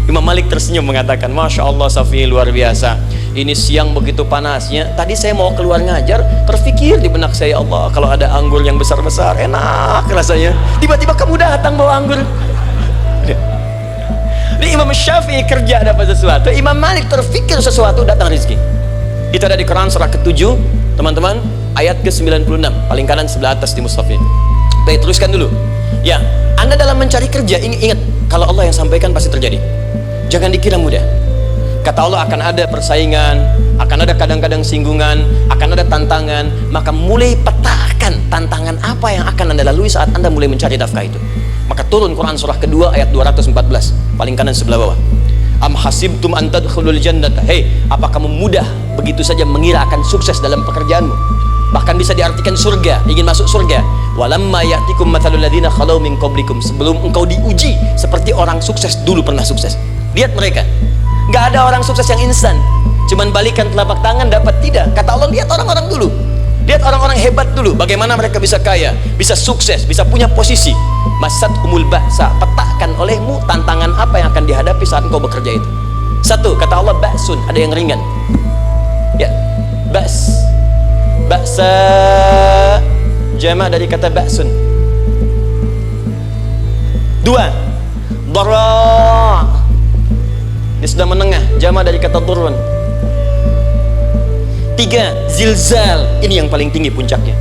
A: Imam Malik tersenyum mengatakan, Masya Allah Syafi'i, luar biasa. Ini siang begitu panasnya, tadi saya mau keluar ngajar, terfikir di benak saya, Allah, kalau ada anggur yang besar-besar, enak rasanya. Tiba-tiba kamu datang bawa anggur. Ini Imam Syafi'i kerja dapat sesuatu, Imam Malik terfikir sesuatu, datang rezeki. Itu ada di Quran surah ke-7, teman-teman, ayat ke-96, paling kanan sebelah atas di mushafnya. Baik, teruskan dulu. Ya, Anda dalam mencari kerja, ingat, kalau Allah yang sampaikan pasti terjadi. Jangan dikira mudah. Kata Allah akan ada persaingan, akan ada kadang-kadang singgungan, akan ada tantangan. Maka mulai petakan tantangan apa yang akan Anda lalui saat Anda mulai mencari nafkah itu. Maka turun Quran surah kedua ayat 214, paling kanan sebelah bawah. Am hasibtum an tadkhulul jannata. Hei, apa kamu mudah begitu saja mengira akan sukses dalam pekerjaanmu? Bahkan bisa diartikan surga, ingin masuk surga. Walamma ya'tikum mathalul ladzina khalau min qablikum. Sebelum engkau diuji seperti orang sukses dulu pernah sukses. Lihat mereka, nggak ada orang sukses yang instan cuman balikan telapak tangan dapat, tidak. Kata Allah, lihat orang-orang dulu, lihat orang-orang hebat dulu, bagaimana mereka bisa kaya, bisa sukses, bisa punya posisi. Masat umul ba'sa, petakan olehmu tantangan apa yang akan dihadapi saat engkau bekerja itu. Satu, kata Allah, ba'sun, ada yang ringan. Ya, ba's, ba'sa jama' dari kata ba'sun. Dua, dara, ini sudah menengah, jama' dari kata turun. Tiga, zilzal, ini yang paling tinggi puncaknya.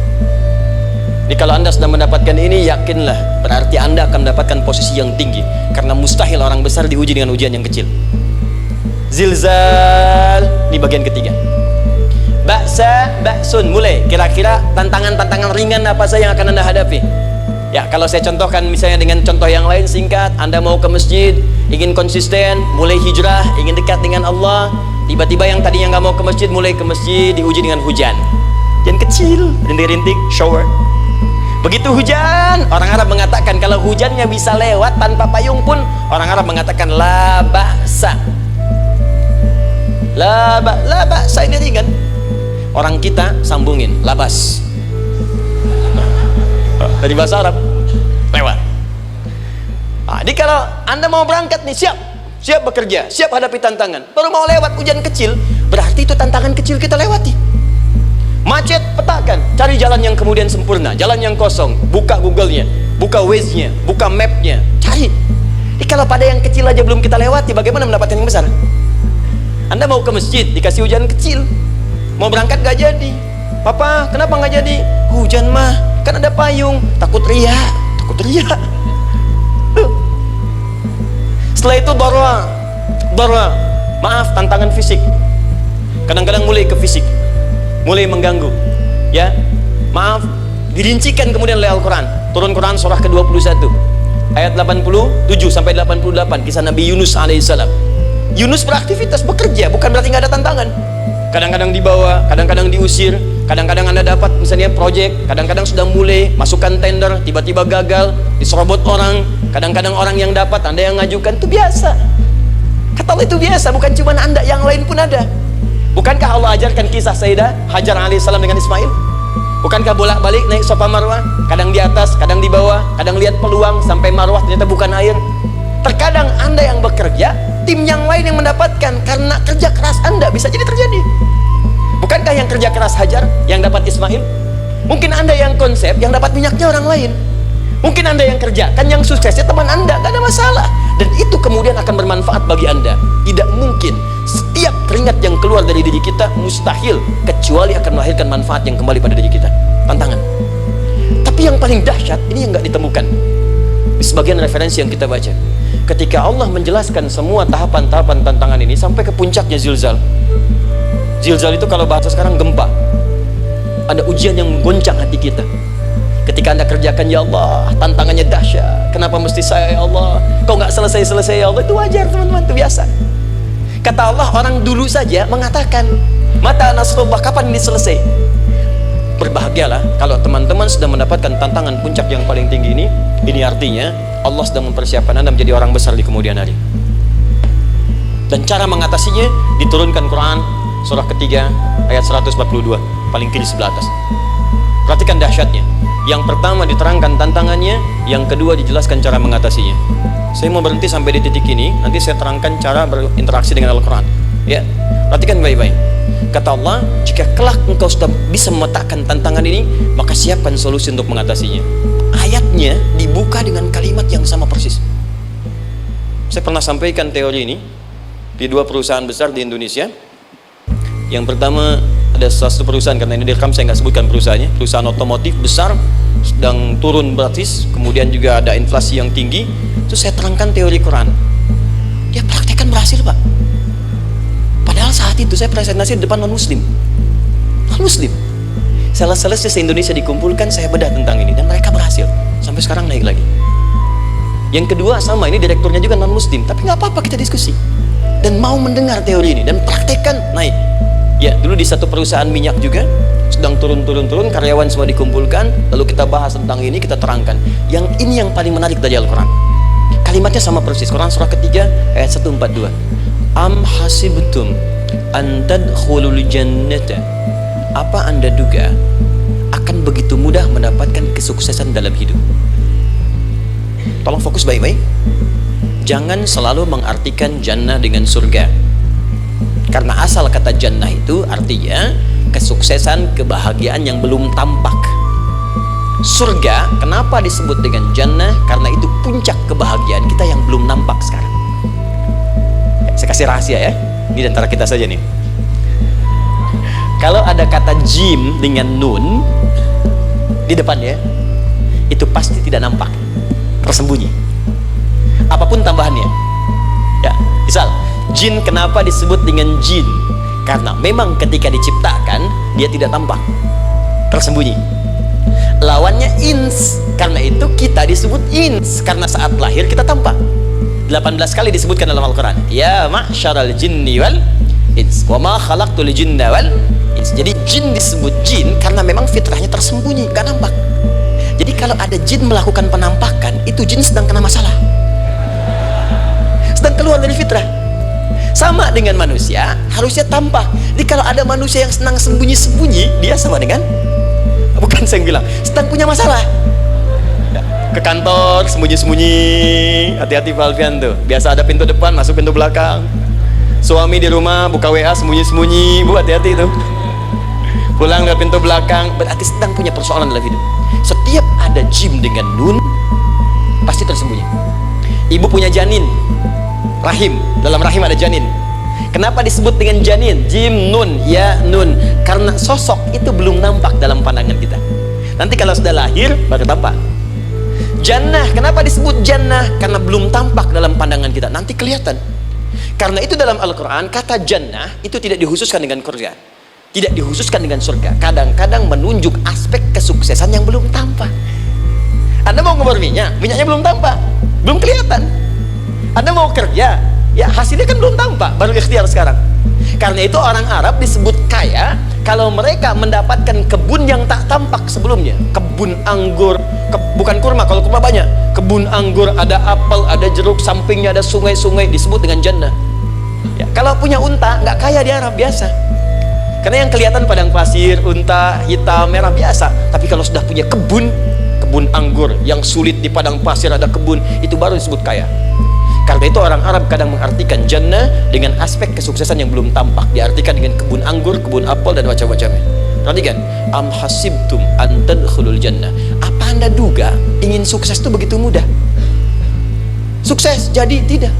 A: Jadi kalau anda sudah mendapatkan ini, yakinlah berarti anda akan mendapatkan posisi yang tinggi, karena mustahil orang besar diuji dengan ujian yang kecil. Zilzal di bagian ketiga. Ba'sa, ba'sun, mulai kira-kira tantangan-tantangan ringan apa saja yang akan anda hadapi. Ya, kalau saya contohkan misalnya dengan contoh yang lain singkat, anda mau ke masjid, ingin konsisten, mulai hijrah, ingin dekat dengan Allah. Tiba-tiba yang tadinya nggak mau ke masjid, mulai ke masjid, diuji dengan hujan. Hujan kecil, rintik-rintik, shower. Begitu hujan, orang Arab mengatakan kalau hujannya bisa lewat tanpa payung pun, orang Arab mengatakan la ba'sa. La ba'sa, ini ringan. Orang kita sambungin, labas. Dari bahasa Arab, lewat. Nah, jadi kalau anda mau berangkat nih, siap bekerja, siap hadapi tantangan, baru mau lewat hujan kecil, berarti itu tantangan kecil kita lewati. Macet, petakan, cari jalan yang kemudian sempurna, jalan yang kosong, buka Google-nya, buka Waze-nya, buka map-nya, cari. Jadi kalau pada yang kecil aja belum kita lewati, bagaimana mendapatkan yang besar? Anda mau ke masjid, dikasih hujan kecil, mau berangkat gak jadi. Papa, kenapa gak jadi? Hujan mah, kan ada payung, takut riak. Setelah itu darwa, maaf, tantangan fisik. Kadang-kadang mulai ke fisik, mulai mengganggu. Ya, maaf, dirincikan kemudian oleh Al-Quran. Turun Quran surah ke-21 ayat 87 sampai 88, kisah Nabi Yunus alaihissalam. Yunus beraktivitas, bekerja, bukan berarti nggak ada tantangan. Kadang-kadang dibawa, kadang-kadang diusir, kadang-kadang anda dapat misalnya proyek, kadang-kadang sudah mulai masukkan tender, tiba-tiba gagal, diserobot orang. Kadang-kadang orang yang dapat, anda yang ngajukan, itu biasa. Kata Allah, itu biasa, bukan cuma anda, yang lain pun ada. Bukankah Allah ajarkan kisah Sayyidah Hajar alaihissalam dengan Ismail? Bukankah bolak-balik naik Safa Marwah, kadang di atas, kadang di bawah, kadang lihat peluang sampai Marwah ternyata bukan air. Terkadang anda yang bekerja, tim yang lain yang mendapatkan karena kerja keras anda, bisa jadi terjadi. Bukankah yang kerja keras Hajar yang dapat Ismail? Mungkin anda yang konsep, yang dapat minyaknya orang lain. Mungkin anda yang kerja, kan yang suksesnya teman anda, gak ada masalah. Dan itu kemudian akan bermanfaat bagi anda. Tidak mungkin setiap keringat yang keluar dari diri kita mustahil, kecuali akan melahirkan manfaat yang kembali pada diri kita. Tantangan. Tapi yang paling dahsyat, ini yang gak ditemukan di sebagian referensi yang kita baca. Ketika Allah menjelaskan semua tahapan-tahapan tantangan ini sampai ke puncaknya zilzal. Zilzal itu kalau bahasa sekarang gempa. Ada ujian yang menggoncang hati kita. Ketika anda kerjakan, ya Allah, tantangannya dahsyat. Kenapa mesti saya, ya Allah? Kau nggak selesai-selesai, ya Allah. Itu wajar, teman-teman, itu biasa. Kata Allah, orang dulu saja mengatakan, mata nasrullah, kapan ini selesai? Berbahagialah kalau teman-teman sudah mendapatkan tantangan puncak yang paling tinggi ini. Ini artinya Allah sedang mempersiapkan anda menjadi orang besar di kemudian hari. Dan cara mengatasinya diturunkan Quran surah ketiga ayat 142, paling kiri sebelah atas. Perhatikan dahsyatnya. Yang pertama diterangkan tantangannya, yang kedua dijelaskan cara mengatasinya. Saya mau berhenti sampai di titik ini, nanti saya terangkan cara berinteraksi dengan Al-Quran. Ya, perhatikan baik-baik. Kata Allah, jika kelak engkau sudah bisa memetakan tantangan ini, maka siapkan solusi untuk mengatasinya. Ayatnya dibuka dengan kalimat yang sama persis. Saya pernah sampaikan teori ini di dua perusahaan besar di Indonesia. Yang pertama, ada satu perusahaan, karena ini direkam saya nggak sebutkan perusahaannya, perusahaan otomotif besar, sedang turun gratis, kemudian juga ada inflasi yang tinggi. Terus saya terangkan teori Quran, dia praktekkan berhasil, Pak. Padahal saat itu saya presentasi di depan non-muslim. Sales-salesnya se-Indonesia dikumpulkan, saya bedah tentang ini, dan mereka berhasil, sampai sekarang naik lagi. Yang kedua sama, ini direkturnya juga non-muslim, tapi nggak apa-apa, kita diskusi dan mau mendengar teori ini dan praktekkan, naik. Ya, dulu di satu perusahaan minyak juga sedang turun, karyawan semua dikumpulkan, lalu kita bahas tentang ini, kita terangkan. Yang ini yang paling menarik dari Al-Quran. Kalimatnya sama persis. Quran surah ketiga ayat 142. Am hasibtum an tadkhulul jannata. Apa Anda duga akan begitu mudah mendapatkan kesuksesan dalam hidup? Tolong fokus baik-baik. Jangan selalu mengartikan jannah dengan surga. Karena asal kata jannah itu artinya kesuksesan, kebahagiaan yang belum tampak. Surga kenapa disebut dengan jannah? Karena itu puncak kebahagiaan kita yang belum nampak sekarang. Saya kasih rahasia ya, ini di antara kita saja nih. Kalau ada kata jim dengan nun di depannya, itu pasti tidak nampak, tersembunyi. Apapun tambahannya. Ya, misal jin kenapa disebut dengan jin? Karena memang ketika diciptakan dia tidak tampak, tersembunyi. Lawannya ins, karena itu kita disebut ins, karena saat lahir kita tampak. 18 kali disebutkan dalam Al-Quran. Ya ma'syaral jinni wal ins, wa ma khalaqtul jinna wal ins. Jadi jin disebut jin karena memang fitrahnya tersembunyi, gak nampak. Jadi kalau ada jin melakukan penampakan, itu jin sedang kena masalah, sedang keluar dari fitrah. Sama dengan manusia, harusnya tampak. Jadi kalau ada manusia yang senang sembunyi-sembunyi, dia sama dengan, bukan saya yang bilang, sedang punya masalah. Ya, ke kantor sembunyi-sembunyi, hati-hati Pak Alfian tuh. Biasa ada pintu depan, masuk pintu belakang. Suami di rumah buka WA sembunyi-sembunyi, Bu hati-hati tuh. Pulang dari pintu belakang, berarti sedang punya persoalan dalam hidup. Setiap ada jim dengan nun, pasti tersembunyi. Ibu punya janin, rahim, dalam rahim ada janin. Kenapa disebut dengan janin? Jim nun, ya nun. Karena sosok itu belum nampak dalam pandangan kita. Nanti kalau sudah lahir baru tampak. Jannah, kenapa disebut jannah? Karena belum tampak dalam pandangan kita. Nanti kelihatan. Karena itu dalam Al-Quran kata jannah itu tidak dikhususkan dengan surga, tidak dikhususkan dengan surga. Kadang-kadang menunjuk aspek kesuksesan yang belum tampak. Anda mau ngebor minyak, minyaknya belum tampak, belum kelihatan. Anda mau kerja, ya hasilnya kan belum tampak, baru ikhtiar sekarang. Karena itu orang Arab disebut kaya kalau mereka mendapatkan kebun yang tak tampak sebelumnya. Kebun anggur, bukan kurma, kalau kurma banyak. Kebun anggur, ada apel, ada jeruk, sampingnya ada sungai-sungai, disebut dengan jannah. Ya, kalau punya unta, nggak kaya di Arab, biasa. Karena yang kelihatan padang pasir, unta, hitam, merah, biasa. Tapi kalau sudah punya kebun anggur yang sulit di padang pasir ada kebun, itu baru disebut kaya. Karena itu orang Arab kadang mengartikan jannah dengan aspek kesuksesan yang belum tampak, diartikan dengan kebun anggur, kebun apel, dan macam-macamnya. Perhatikan, am hasibtum an tadkhulul jannah. Apa Anda duga ingin sukses itu begitu mudah? Sukses jadi tidak.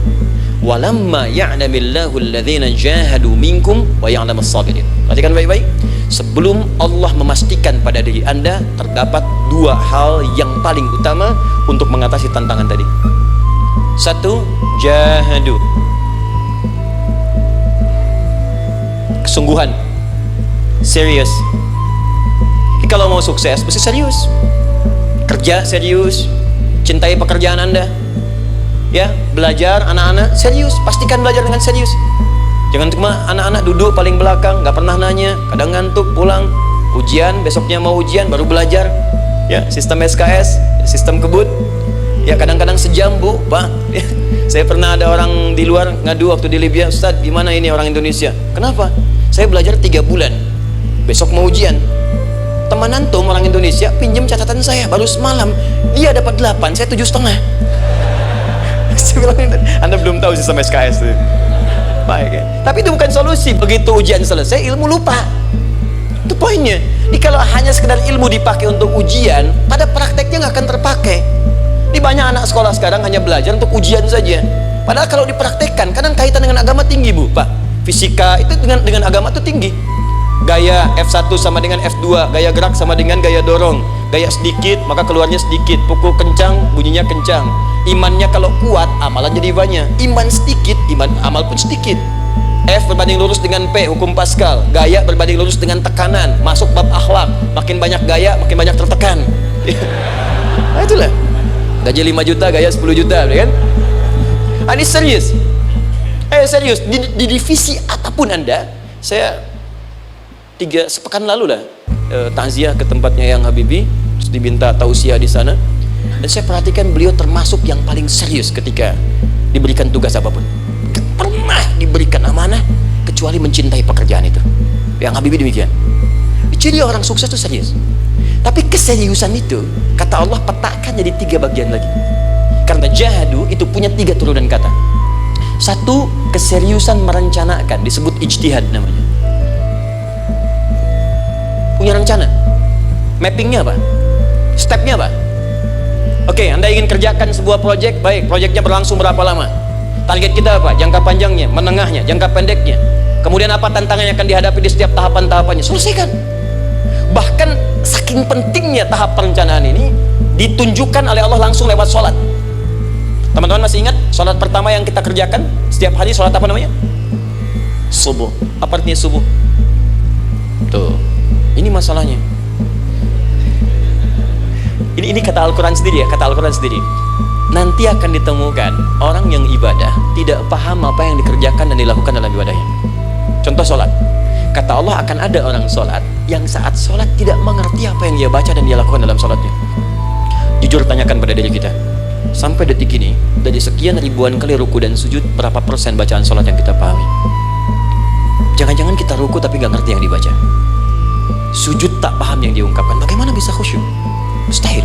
A: Walamma ya'lamillahu alladhina jahadu minkum wa ya'lamas sabirin. Perhatikan baik-baik. Sebelum Allah memastikan pada diri Anda terdapat dua hal yang paling utama untuk mengatasi tantangan tadi. Satu, jahadu, kesungguhan, serius. Jadi kalau mau sukses mesti serius, kerja serius, cintai pekerjaan Anda, ya, belajar anak-anak serius, pastikan belajar dengan serius. Jangan cuma anak-anak duduk paling belakang, nggak pernah nanya, kadang ngantuk pulang, ujian, besoknya mau ujian baru belajar, ya, sistem SKS, sistem kebut. Ya kadang-kadang sejam, Bu, Pak. Saya pernah ada orang di luar ngadu waktu di Libya, Ustaz, gimana ini orang Indonesia? Kenapa? Saya belajar 3 bulan, besok mau ujian. Teman antum orang Indonesia pinjam catatan saya, baru semalam dia dapat 8, saya 7,5. Saya bilang, Anda belum tahu sistem SKS itu. Baik ya. Tapi itu bukan solusi. Begitu ujian selesai, ilmu lupa. Itu poinnya. Jadi kalau hanya sekedar ilmu dipakai untuk ujian, pada prakteknya nggak akan terpakai. Di banyak anak sekolah sekarang hanya belajar untuk ujian saja. Padahal kalau dipraktekkan, kadang kaitan dengan agama tinggi, Bu, Pak. Fisika itu dengan agama itu tinggi. Gaya F1 sama dengan F2, gaya gerak sama dengan gaya dorong. Gaya sedikit, maka keluarnya sedikit. Pukul kencang, bunyinya kencang. Imannya kalau kuat, amalan jadi banyak. Iman sedikit, amal pun sedikit. F berbanding lurus dengan P, hukum Pascal. Gaya berbanding lurus dengan tekanan. Masuk bab akhlak. Makin banyak gaya, makin banyak tertekan. Nah itulah. Gaji 5 juta, gaya 10 juta, kan? Ini serius. Serius. Di divisi apapun Anda, saya 3 sepekan lalu lah takziah ke tempatnya Yang Habibie, terus diminta tausiah di sana. Dan saya perhatikan beliau termasuk yang paling serius ketika diberikan tugas apapun. Gak pernah diberikan amanah kecuali mencintai pekerjaan itu. Yang Habibie demikian. Jadi orang sukses itu serius. Tapi keseriusan itu, kata Allah, petakan jadi 3 bagian lagi. Karena jahadu itu punya 3 turunan kata. Satu, keseriusan merencanakan, disebut ijtihad namanya. Punya rencana. Mappingnya apa? Stepnya apa? Oke, Anda ingin kerjakan sebuah proyek, baik, proyeknya berlangsung berapa lama? Target kita apa? Jangka panjangnya, menengahnya, jangka pendeknya. Kemudian apa tantangan yang akan dihadapi di setiap tahapan-tahapannya? Selesaikan. Bahkan saking pentingnya tahap perencanaan ini ditunjukkan oleh Allah langsung lewat sholat. Teman-teman masih ingat sholat pertama yang kita kerjakan setiap hari, sholat apa namanya? Subuh. Apa artinya subuh? Tuh, ini masalahnya. Ini kata Al-Quran sendiri ya, kata Al-Quran sendiri. Nanti akan ditemukan orang yang ibadah tidak paham apa yang dikerjakan dan dilakukan dalam ibadahnya. Contoh sholat. Kata Allah, akan ada orang sholat yang saat sholat tidak mengerti apa yang dia baca dan dia lakukan dalam sholatnya. Jujur tanyakan pada diri kita, sampai detik ini, dari sekian ribuan kali ruku dan sujud, berapa persen bacaan sholat yang kita pahami? Jangan-jangan kita ruku tapi gak ngerti yang dibaca. Sujud tak paham yang diungkapkan. Bagaimana bisa khusyuk? Mustahil.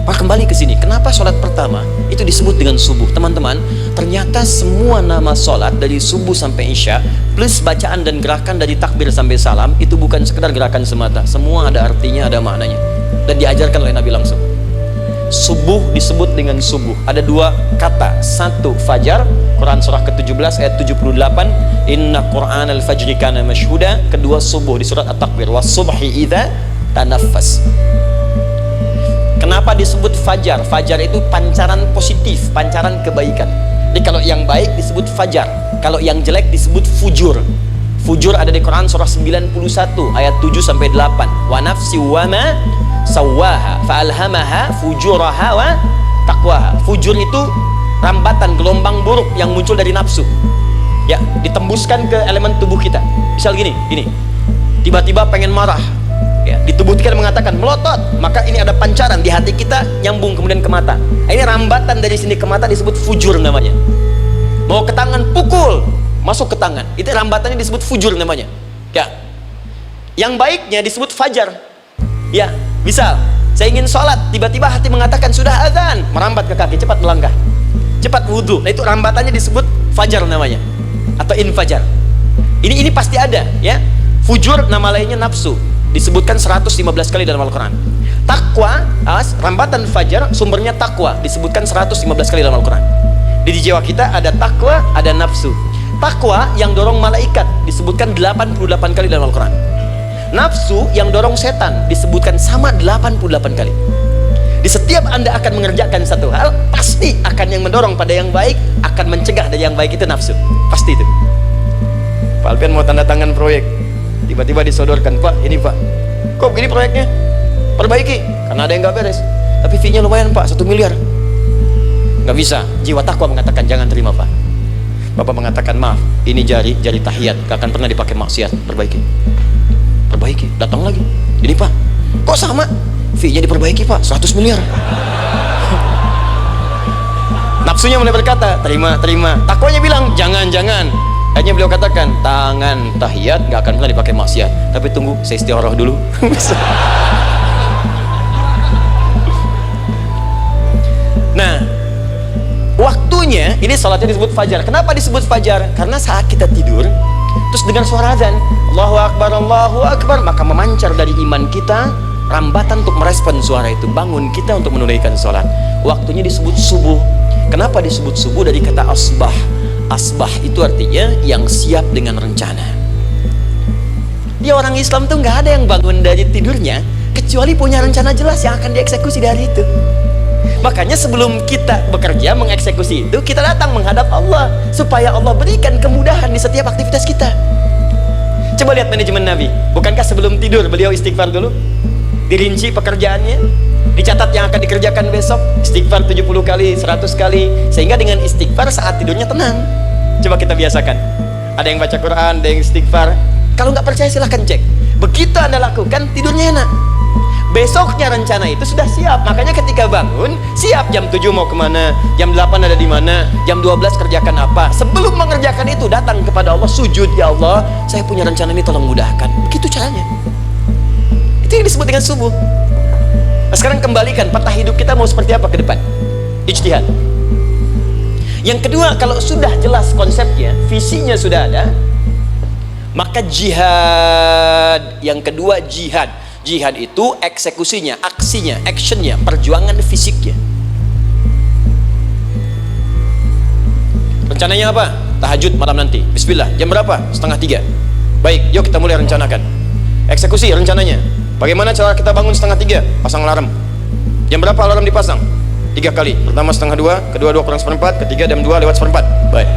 A: Maka kembali ke sini, kenapa sholat pertama itu disebut dengan subuh? Teman-teman, ternyata semua nama sholat dari subuh sampai isya plus bacaan dan gerakan dari takbir sampai salam itu bukan sekedar gerakan semata. Semua ada artinya, ada maknanya, dan diajarkan oleh Nabi langsung. Subuh disebut dengan subuh, ada 2 kata. Satu, fajar, Quran surah ke-17 ayat 78, inna Qur'an al-fajri kana mashhuda. Kedua, subuh di surat At-Takbir, was subhi idza tanaffas. Kenapa disebut fajar? Fajar itu pancaran positif, pancaran kebaikan. Jadi kalau yang baik disebut fajar, kalau yang jelek disebut fujur. Fujur ada di Quran surah 91 ayat 7 sampai 8. Wa nafsi wa ma sawwaha fa alhamaha fujuraha wa taqwaha. Fujur itu rambatan, gelombang buruk yang muncul dari nafsu. Ya, ditembuskan ke elemen tubuh kita. Misal gini. Tiba-tiba pengen marah. Ya, di tubuh kita mengatakan melotot, maka ini ada pancaran di hati kita nyambung kemudian ke mata. Ini rambatan dari sini ke mata disebut fujur namanya. Mau ke tangan, pukul, masuk ke tangan, itu rambatannya disebut fujur namanya. Ya, yang baiknya disebut fajar. Ya, misal saya ingin sholat, tiba-tiba hati mengatakan sudah azan, merambat ke kaki, cepat melangkah, cepat wudhu. Nah, itu rambatannya disebut fajar namanya, atau infajar. Ini pasti ada, ya. Fujur nama lainnya nafsu. Disebutkan 115 kali dalam Al-Quran. Takwa, rambatan fajar, sumbernya takwa, disebutkan 115 kali dalam Al-Quran. Di jiwa kita ada takwa, ada nafsu. Takwa yang dorong malaikat disebutkan 88 kali dalam Al-Quran. Nafsu yang dorong setan disebutkan sama 88 kali. Di setiap Anda akan mengerjakan satu hal, pasti akan yang mendorong pada yang baik, akan mencegah dari yang baik itu nafsu. Pasti itu. Pak Alpian mau tanda tangan proyek, tiba-tiba disodorkan, Pak, ini Pak, kok begini proyeknya? Perbaiki, karena ada yang gak beres. Tapi fee-nya lumayan Pak, 1 miliar. Gak bisa, jiwa takwa mengatakan jangan terima Pak. Bapak mengatakan maaf, ini jari tahiyat, gak akan pernah dipakai maksiat. Perbaiki, datang lagi. Ini Pak, kok sama? Fee-nya diperbaiki Pak, 100 miliar. Nafsunya mulai berkata, terima. Takwanya bilang, jangan. Akhirnya beliau katakan, tangan tahiyat gak akan pernah dipakai maksiat. Tapi tunggu, saya istighfarah dulu. Nah, waktunya, ini salatnya disebut fajar. Kenapa disebut fajar? Karena saat kita tidur, terus dengar suara azan, Allahu Akbar, maka memancar dari iman kita rambatan untuk merespon suara itu, bangun kita untuk menunaikan sholat. Waktunya disebut subuh. Kenapa disebut subuh? Dari kata asbah. Asbah itu artinya yang siap dengan rencana. Dia orang Islam tuh nggak ada yang bangun dari tidurnya kecuali punya rencana jelas yang akan dieksekusi dari itu. Makanya sebelum kita bekerja mengeksekusi itu, kita datang menghadap Allah supaya Allah berikan kemudahan di setiap aktivitas kita. Coba lihat manajemen Nabi. Bukankah sebelum tidur beliau istighfar dulu? Dirinci pekerjaannya, dicatat yang akan dikerjakan besok, istighfar 70 kali, 100 kali, sehingga dengan istighfar saat tidurnya tenang. Coba kita biasakan. Ada yang baca Quran, ada yang istighfar. Kalau nggak percaya silahkan cek. Begitu Anda lakukan, tidurnya enak. Besoknya rencana itu sudah siap. Makanya ketika bangun, siap jam 7 mau kemana, jam 8 ada di mana, jam 12 kerjakan apa. Sebelum mengerjakan itu datang kepada Allah, sujud, ya Allah, saya punya rencana ini, tolong mudahkan. Begitu caranya. Itu yang disebut dengan subuh. Nah, sekarang kembalikan peta hidup kita mau seperti apa ke depan. Ijtihad. Yang kedua, kalau sudah jelas konsepnya, visinya sudah ada, maka jihad. Yang kedua, jihad. Jihad itu eksekusinya, aksinya, actionnya, perjuangan fisiknya. Rencananya apa? Tahajud malam nanti. Bismillah. Jam berapa? 2:30. Baik, yuk kita mulai rencanakan. Eksekusi rencananya. Bagaimana cara kita bangun 2:30? Pasang alarm. Jam berapa alarm dipasang? 3 kali. Pertama 1:30, kedua 2:4, ketiga jam 2 lewat 1/4. Baik.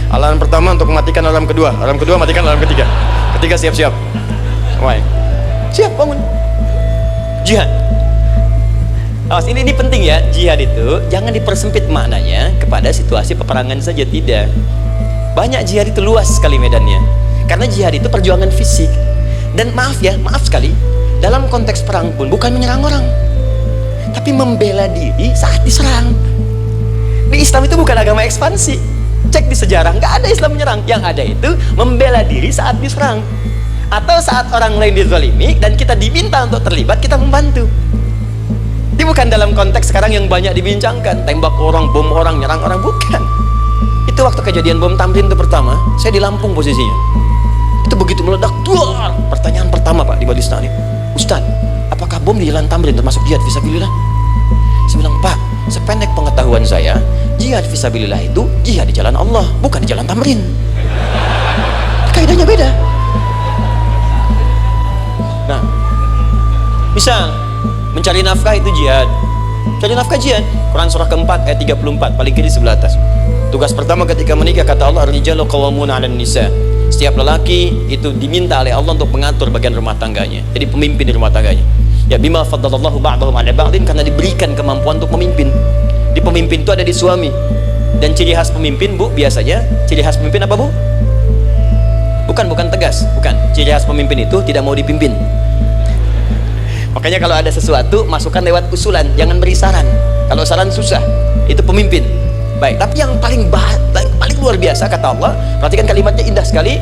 A: Alarm pertama untuk mematikan alarm kedua. Alarm kedua matikan alarm ketiga. Ketiga siap-siap. Baik. Siap bangun. Jihad. Awas, ini penting ya. Jihad itu jangan dipersempit maknanya kepada situasi peperangan saja, tidak. Banyak jihad itu luas sekali medannya. Karena jihad itu perjuangan fisik. Dan maaf sekali, dalam konteks perang pun bukan menyerang orang, tapi membela diri saat diserang. Di Islam itu bukan agama ekspansi. Cek di sejarah, nggak ada Islam menyerang. Yang ada itu membela diri saat diserang. Atau saat orang lain dizalimi dan kita diminta untuk terlibat, kita membantu. Ini bukan dalam konteks sekarang yang banyak dibincangkan, tembak orang, bom orang, nyerang orang, bukan. Itu waktu kejadian bom Tamrin itu pertama, saya di Lampung posisinya. Itu begitu meledak, duar. Pertanyaan pertama Pak di Badistani, Ustaz, apakah bom di Jalan Tamrin termasuk jihad fisabilillah? Saya bilang, Pak, sependek pengetahuan saya, jihad fisabilillah itu jihad di jalan Allah, bukan di Jalan Tamrin. Kaidahnya beda. Nah, misal mencari nafkah itu jihad. Cari nafkah jihad. Quran surah keempat ayat 34 paling kiri sebelah atas. Tugas pertama ketika menikah kata Allah, ar-rijalu qawwamuna 'alan nisa. Setiap lelaki itu diminta oleh Allah untuk mengatur bagian rumah tangganya. Jadi pemimpin di rumah tangganya. Ya bima faddalallahu ba'dahum 'ala ba'din, karena diberikan kemampuan untuk memimpin. Di pemimpin itu ada di suami. Dan ciri khas pemimpin, Bu, biasanya ciri khas pemimpin apa, Bu? Bukan tegas, bukan. Ciri khas pemimpin itu tidak mau dipimpin. Makanya kalau ada sesuatu, masukkan lewat usulan, jangan beri saran. Kalau saran susah, itu pemimpin. Baik, tapi yang paling luar biasa kata Allah, perhatikan kalimatnya indah sekali.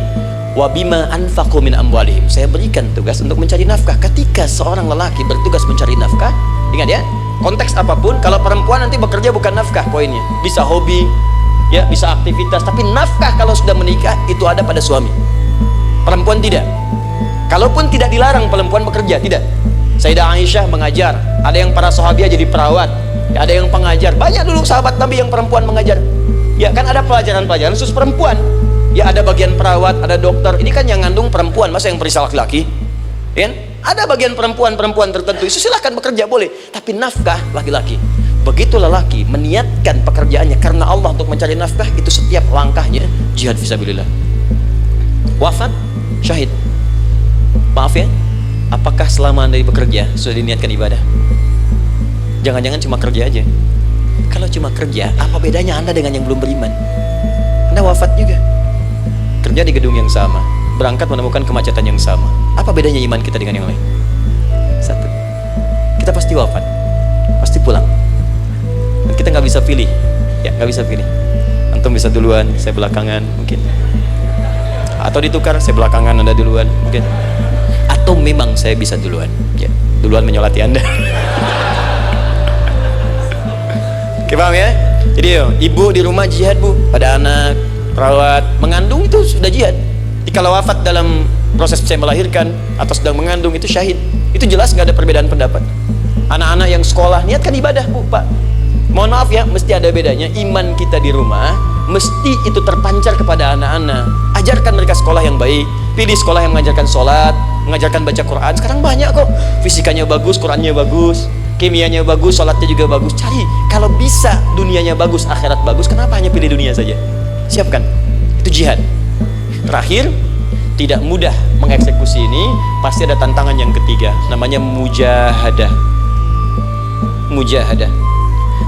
A: Wa bima anfaqu min amwalihim. Saya berikan tugas untuk mencari nafkah. Ketika seorang lelaki bertugas mencari nafkah, ingat ya, konteks apapun, kalau perempuan nanti bekerja bukan nafkah poinnya. Bisa hobi, ya, bisa aktivitas, tapi nafkah kalau sudah menikah itu ada pada suami. Perempuan tidak. Kalaupun tidak dilarang perempuan bekerja, tidak. Sayyidah Aisyah mengajar, ada yang para sahabiah jadi perawat, ada yang pengajar. Banyak dulu sahabat Nabi yang perempuan mengajar. Ya kan ada pelajaran-pelajaran khusus perempuan. Ya ada bagian perawat, ada dokter. Ini kan yang ngandung perempuan, masa yang periksa laki-laki? Ya kan? Ada bagian perempuan tertentu, itu silahkan bekerja boleh. Tapi nafkah laki-laki. Begitu lelaki meniatkan pekerjaannya karena Allah untuk mencari nafkah, itu setiap langkahnya jihad fisabilillah. Wafat, syahid. Maaf ya, apakah selama Anda bekerja sudah diniatkan ibadah? Jangan-jangan cuma kerja aja. Kalau cuma kerja, apa bedanya Anda dengan yang belum beriman? Anda wafat juga, kerja di gedung yang sama, berangkat menemukan kemacetan yang sama. Apa bedanya iman kita dengan yang lain? Satu, kita pasti wafat, pasti pulang. Dan kita nggak bisa pilih, ya nggak bisa pilih. Antum bisa duluan, saya belakangan mungkin. Atau ditukar, saya belakangan, Anda duluan mungkin. Atau memang saya bisa duluan, ya, duluan menyolati Anda. Oke, paham ya? Jadi ibu di rumah jihad, Bu, pada anak, perawat, mengandung itu sudah jihad. Jadi kalau wafat dalam proses saya melahirkan atau sedang mengandung itu syahid. Itu jelas nggak ada perbedaan pendapat. Anak-anak yang sekolah niatkan ibadah, Bu, Pak. Mohon maaf ya, mesti ada bedanya. Iman kita di rumah mesti itu terpancar kepada anak-anak. Ajarkan mereka sekolah yang baik. Pilih sekolah yang mengajarkan sholat, mengajarkan baca Quran. Sekarang banyak kok, fisikanya bagus, Qurannya bagus, kimianya bagus, sholatnya juga bagus. Cari, kalau bisa dunianya bagus, akhirat bagus, kenapa hanya pilih dunia saja? Siapkan, itu jihad. Terakhir, tidak mudah mengeksekusi ini, pasti ada tantangan yang ketiga, namanya mujahadah. Mujahadah,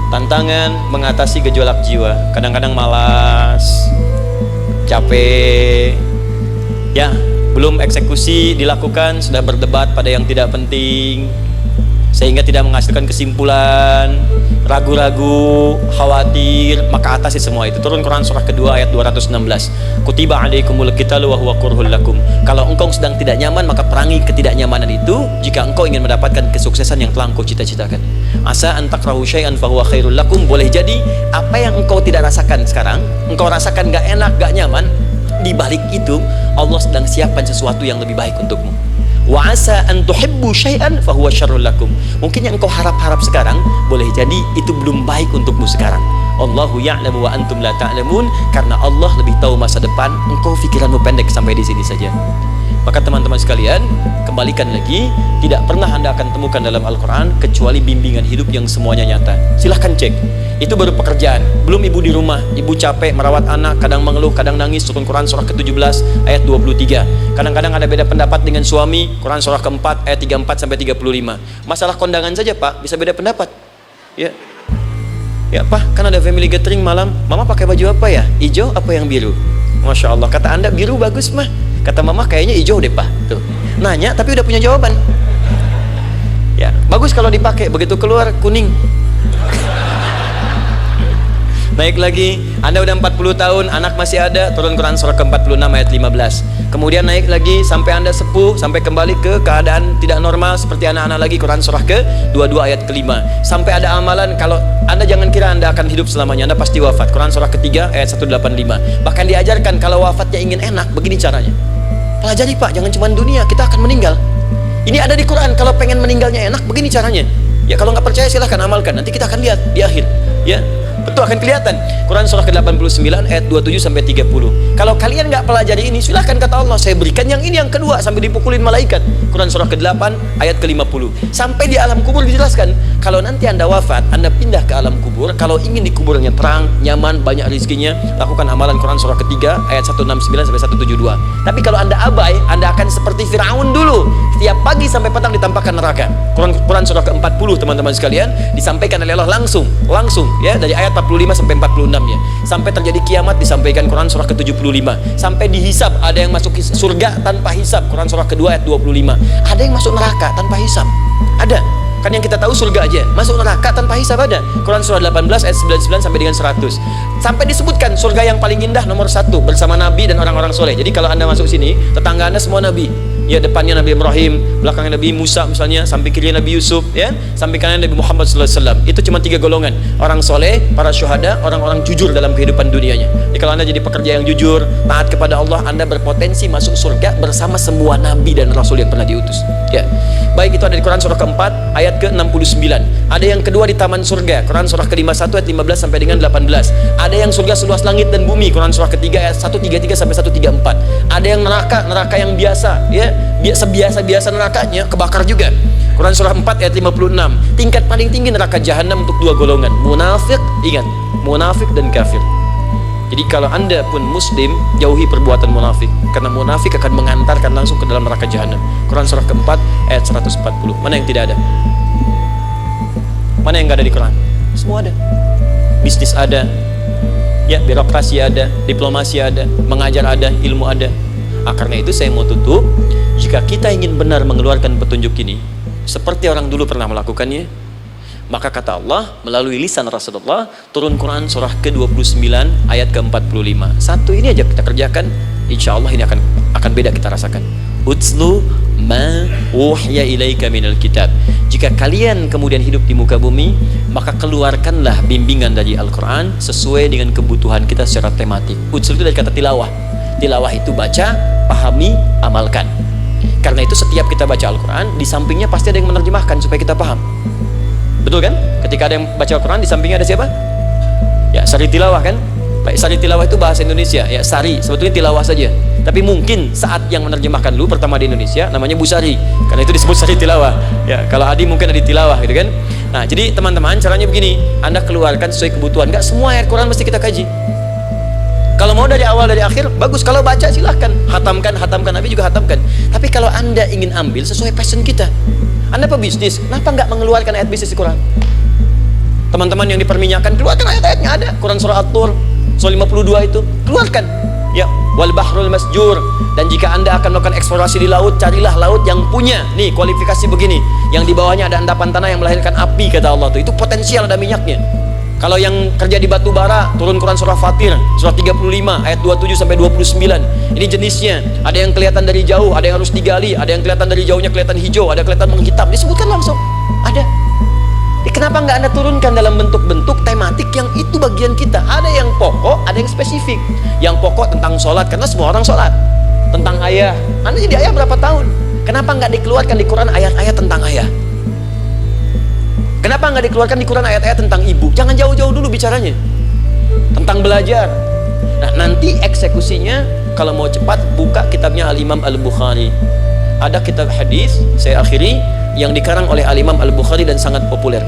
A: tantangan mengatasi gejolak jiwa. Kadang-kadang malas, capek, ya, belum eksekusi dilakukan, sudah berdebat pada yang tidak penting, sehingga tidak menghasilkan kesimpulan, ragu-ragu, khawatir, maka atasi semua itu. Turun Quran surah kedua ayat 216. Kutiba alaikumul qitalu wa huwa kurhul lakum. Kalau engkau sedang tidak nyaman, maka perangi ketidaknyamanan itu jika engkau ingin mendapatkan kesuksesan yang telah engkau cita-citakan. Asa an takrahu syai'an fa huwa khairul lakum. Boleh jadi apa yang engkau tidak rasakan sekarang, engkau rasakan gak enak, gak nyaman, di balik itu Allah sedang siapkan sesuatu yang lebih baik untukmu. Wa asa an tuhibbu syai'an fa huwa syarrul lakum. Mungkin yang engkau harap-harap sekarang boleh jadi itu belum baik untukmu sekarang. Allahu ya'lamu wa antum la ta'lamun. Karena Allah lebih tahu masa depan, engkau pikiranmu pendek sampai di sini saja. Maka teman-teman sekalian, kembalikan lagi, tidak pernah Anda akan temukan dalam Al-Quran kecuali bimbingan hidup yang semuanya nyata. Silahkan cek, itu baru pekerjaan. Belum ibu di rumah, ibu capek merawat anak, kadang mengeluh, kadang nangis. Turun Quran surah ke-17 ayat 23. Kadang-kadang ada beda pendapat dengan suami, Quran surah ke-4 ayat 34 sampai 35. Masalah kondangan saja Pak, bisa beda pendapat. Ya, ya Pak, kan ada family gathering malam, Mama pakai baju apa ya? Hijau apa yang biru? Masya Allah, kata Anda biru bagus mah, kata Mama kayaknya hijau deh Pak. Tuh, nanya tapi udah punya jawaban. Ya, bagus kalau dipakai, begitu keluar kuning. Naik lagi, Anda udah 40 tahun, anak masih ada, turun Quran surah ke-46 ayat 15. Kemudian naik lagi sampai Anda sepuh, sampai kembali ke keadaan tidak normal seperti anak-anak lagi, Quran surah ke-22 ayat ke-5. Sampai ada amalan, kalau Anda jangan kira Anda akan hidup selamanya, Anda pasti wafat. Quran surah ke-3 ayat 185. Bahkan diajarkan kalau wafatnya ingin enak, begini caranya. Pelajari Pak, jangan cuma dunia, kita akan meninggal. Ini ada di Quran, kalau pengen meninggalnya enak, begini caranya. Ya kalau nggak percaya silahkan amalkan, nanti kita akan lihat di akhir. Ya, betul akan kelihatan. Quran surah ke-89 ayat 27 sampai 30. Kalau kalian nggak pelajari ini, silahkan kata Allah, saya berikan yang ini yang kedua sampai dipukulin malaikat. Quran surah ke-8 ayat ke-50. Sampai di alam kubur dijelaskan, kalau nanti Anda wafat, Anda pindah ke alam kubur, kalau ingin di kuburnya terang, nyaman, banyak rezekinya, lakukan amalan Quran surah ke-3 ayat 169 sampai 172. Tapi kalau Anda abai, Anda akan seperti Firaun dulu. Setiap pagi sampai petang ditampakkan neraka. Quran surah ke-40 teman-teman sekalian disampaikan oleh Allah langsung ya, dari ayat 45 sampai 46 ya. Sampai terjadi kiamat disampaikan Quran surah ke-75. Sampai dihisab, ada yang masuk surga tanpa hisab, Quran surah kedua ayat 25. Ada yang masuk neraka tanpa hisab. Ada. Kan yang kita tahu surga aja, masuk neraka tanpa hisab ada. Quran surah 18 ayat 99 sampai dengan 100. Sampai disebutkan surga yang paling indah nomor 1 bersama Nabi dan orang-orang soleh. Jadi kalau Anda masuk sini, tetangga Anda semua Nabi. Ya, depannya Nabi Ibrahim, belakangnya Nabi Musa misalnya, samping kiri Nabi Yusuf, ya, samping kanan Nabi Muhammad SAW. Itu cuma 3 golongan: orang soleh, para syuhada, orang-orang jujur dalam kehidupan dunianya. Jadi kalau Anda jadi pekerja yang jujur, taat kepada Allah, Anda berpotensi masuk surga bersama semua Nabi dan Rasul yang pernah diutus. Ya, baik itu ada di Quran surah ke-4 ayat ke-69. Ada yang kedua di taman surga, Quran surah ke-51 ayat 15 sampai dengan 18. Ada yang surga seluas langit dan bumi, Quran surah ketiga ayat 133 sampai 134. Ada yang neraka yang biasa, ya, sebiasa-biasa nerakanya kebakar juga. Quran surah 4 ayat 56. Tingkat paling tinggi neraka jahanam untuk 2 golongan, munafik, ingat, munafik dan kafir. Jadi kalau Anda pun muslim, jauhi perbuatan munafik, karena munafik akan mengantarkan langsung ke dalam neraka jahanam. Quran surah ke-4 ayat 140. Mana yang tidak ada? Mana yang nggak ada di Quran? Semua ada. Bisnis ada, ya, birokrasi ada, diplomasi ada, mengajar ada, ilmu ada. Karena itu saya mau tutup, jika kita ingin benar mengeluarkan petunjuk ini seperti orang dulu pernah melakukannya, maka kata Allah melalui lisan Rasulullah, turun Quran surah ke-29 ayat ke-45. Satu ini aja kita kerjakan, insya Allah ini akan beda kita rasakan. Utslu ma uhya ilaika minal kitab. Jika kalian kemudian hidup di muka bumi, maka keluarkanlah bimbingan dari Al-Quran sesuai dengan kebutuhan kita secara tematik. Utslu itu dari kata tilawah. Tilawah itu baca, pahami, amalkan. Karena itu setiap kita baca Al-Quran, di sampingnya pasti ada yang menerjemahkan supaya kita paham. Betul kan? Ketika ada yang baca Al-Quran, di sampingnya ada siapa? Ya, sari tilawah kan? Baik, sari tilawah itu bahasa Indonesia. Ya, sari, sebetulnya tilawah saja. Tapi mungkin saat yang menerjemahkan dulu pertama di Indonesia namanya Bu Sari. Karena itu disebut sari tilawah. Ya, kalau Adi mungkin ada di tilawah gitu kan? Nah, jadi teman-teman, caranya begini. Anda keluarkan sesuai kebutuhan. Enggak semua ayat Quran mesti kita kaji. Kalau mau dari awal dari akhir, bagus. Kalau baca silahkan, hatamkan, Nabi juga hatamkan. Tapi kalau Anda ingin ambil sesuai passion kita, Anda pebisnis, kenapa nggak mengeluarkan ayat bisnis di Quran? Teman-teman yang diperminyakan, keluarkan ayat-ayatnya ada. Quran surah At-Tur, surah 52 itu, keluarkan. Ya, wal bahrul masjur. Dan jika anda akan melakukan eksplorasi di laut, carilah laut yang punya nih kualifikasi begini, yang di bawahnya ada endapan tanah yang melahirkan api, kata Allah tuh. Itu potensial ada minyaknya. Kalau yang kerja di batu bara, turun Quran surah Fatir, surah 35 ayat 27 sampai 29. Ini jenisnya. Ada yang kelihatan dari jauh, ada yang harus digali, ada yang kelihatan dari jauhnya kelihatan hijau, ada kelihatan menghitam. Disebutkan langsung. Ada. Kenapa nggak anda turunkan dalam bentuk-bentuk tematik yang itu bagian kita? Ada yang pokok, ada yang spesifik. Yang pokok tentang sholat, karena semua orang sholat. Tentang ayah. Anda jadi ayah berapa tahun? Kenapa nggak dikeluarkan di Quran ayat-ayat tentang ayah? Kenapa nggak dikeluarkan di Quran ayat-ayat tentang ibu? Jangan jauh-jauh dulu bicaranya. Tentang belajar. Nah, nanti eksekusinya kalau mau cepat buka kitabnya Al-Imam Al-Bukhari. Ada kitab hadis, saya akhiri, yang dikarang oleh Al-Imam Al-Bukhari dan sangat populer.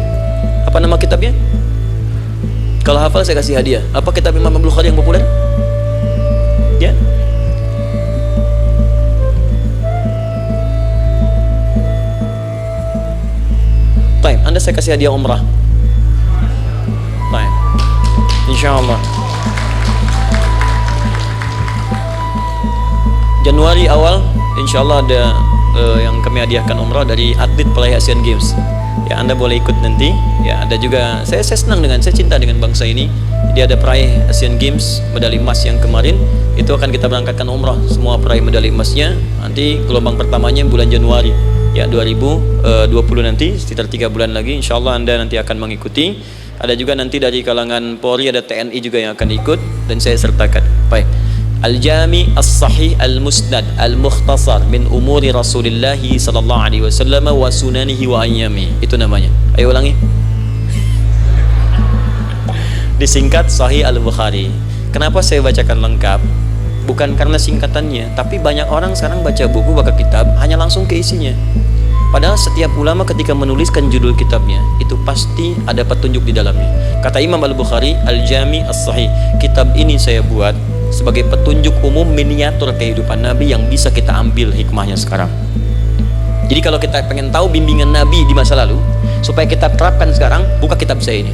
A: Apa nama kitabnya? Kalau hafal saya kasih hadiah. Apa kitab Imam Al-Bukhari yang populer? Ya. Baik, anda saya kasih hadiah umrah. Baik, insyaallah Januari awal insyaallah ada yang kami hadiahkan umrah dari atlet peraih Asian Games. Ya, anda boleh ikut nanti. Ya, ada juga saya senang saya cinta dengan bangsa ini. Jadi ada peraih Asian Games medali emas yang kemarin itu akan kita berangkatkan umrah semua peraih medali emasnya. Nanti gelombang pertamanya bulan Januari. Ya, 2020 nanti sekitar 3 bulan lagi insyaallah anda nanti akan mengikuti. Ada juga nanti dari kalangan Polri, ada TNI juga yang akan ikut dan saya sertakan. Baik. Al-Jami As-Sahih Al-Musnad Al-Mukhtasar min umuri Rasulillah sallallahu alaihi wasallam wa sunanihi wa ayyami. Itu namanya. Ayo ulangi. Disingkat Sahih Al-Bukhari. Kenapa saya bacakan lengkap? Bukan karena singkatannya, tapi banyak orang sekarang baca buku, baca kitab hanya langsung ke isinya. Padahal setiap ulama ketika menuliskan judul kitabnya itu pasti ada petunjuk di dalamnya. Kata Imam Al-Bukhari, Al-Jami As-Sahih, kitab ini saya buat sebagai petunjuk umum miniatur kehidupan Nabi yang bisa kita ambil hikmahnya sekarang. Jadi kalau kita pengen tahu bimbingan Nabi di masa lalu supaya kita terapkan sekarang, buka kitab saya ini.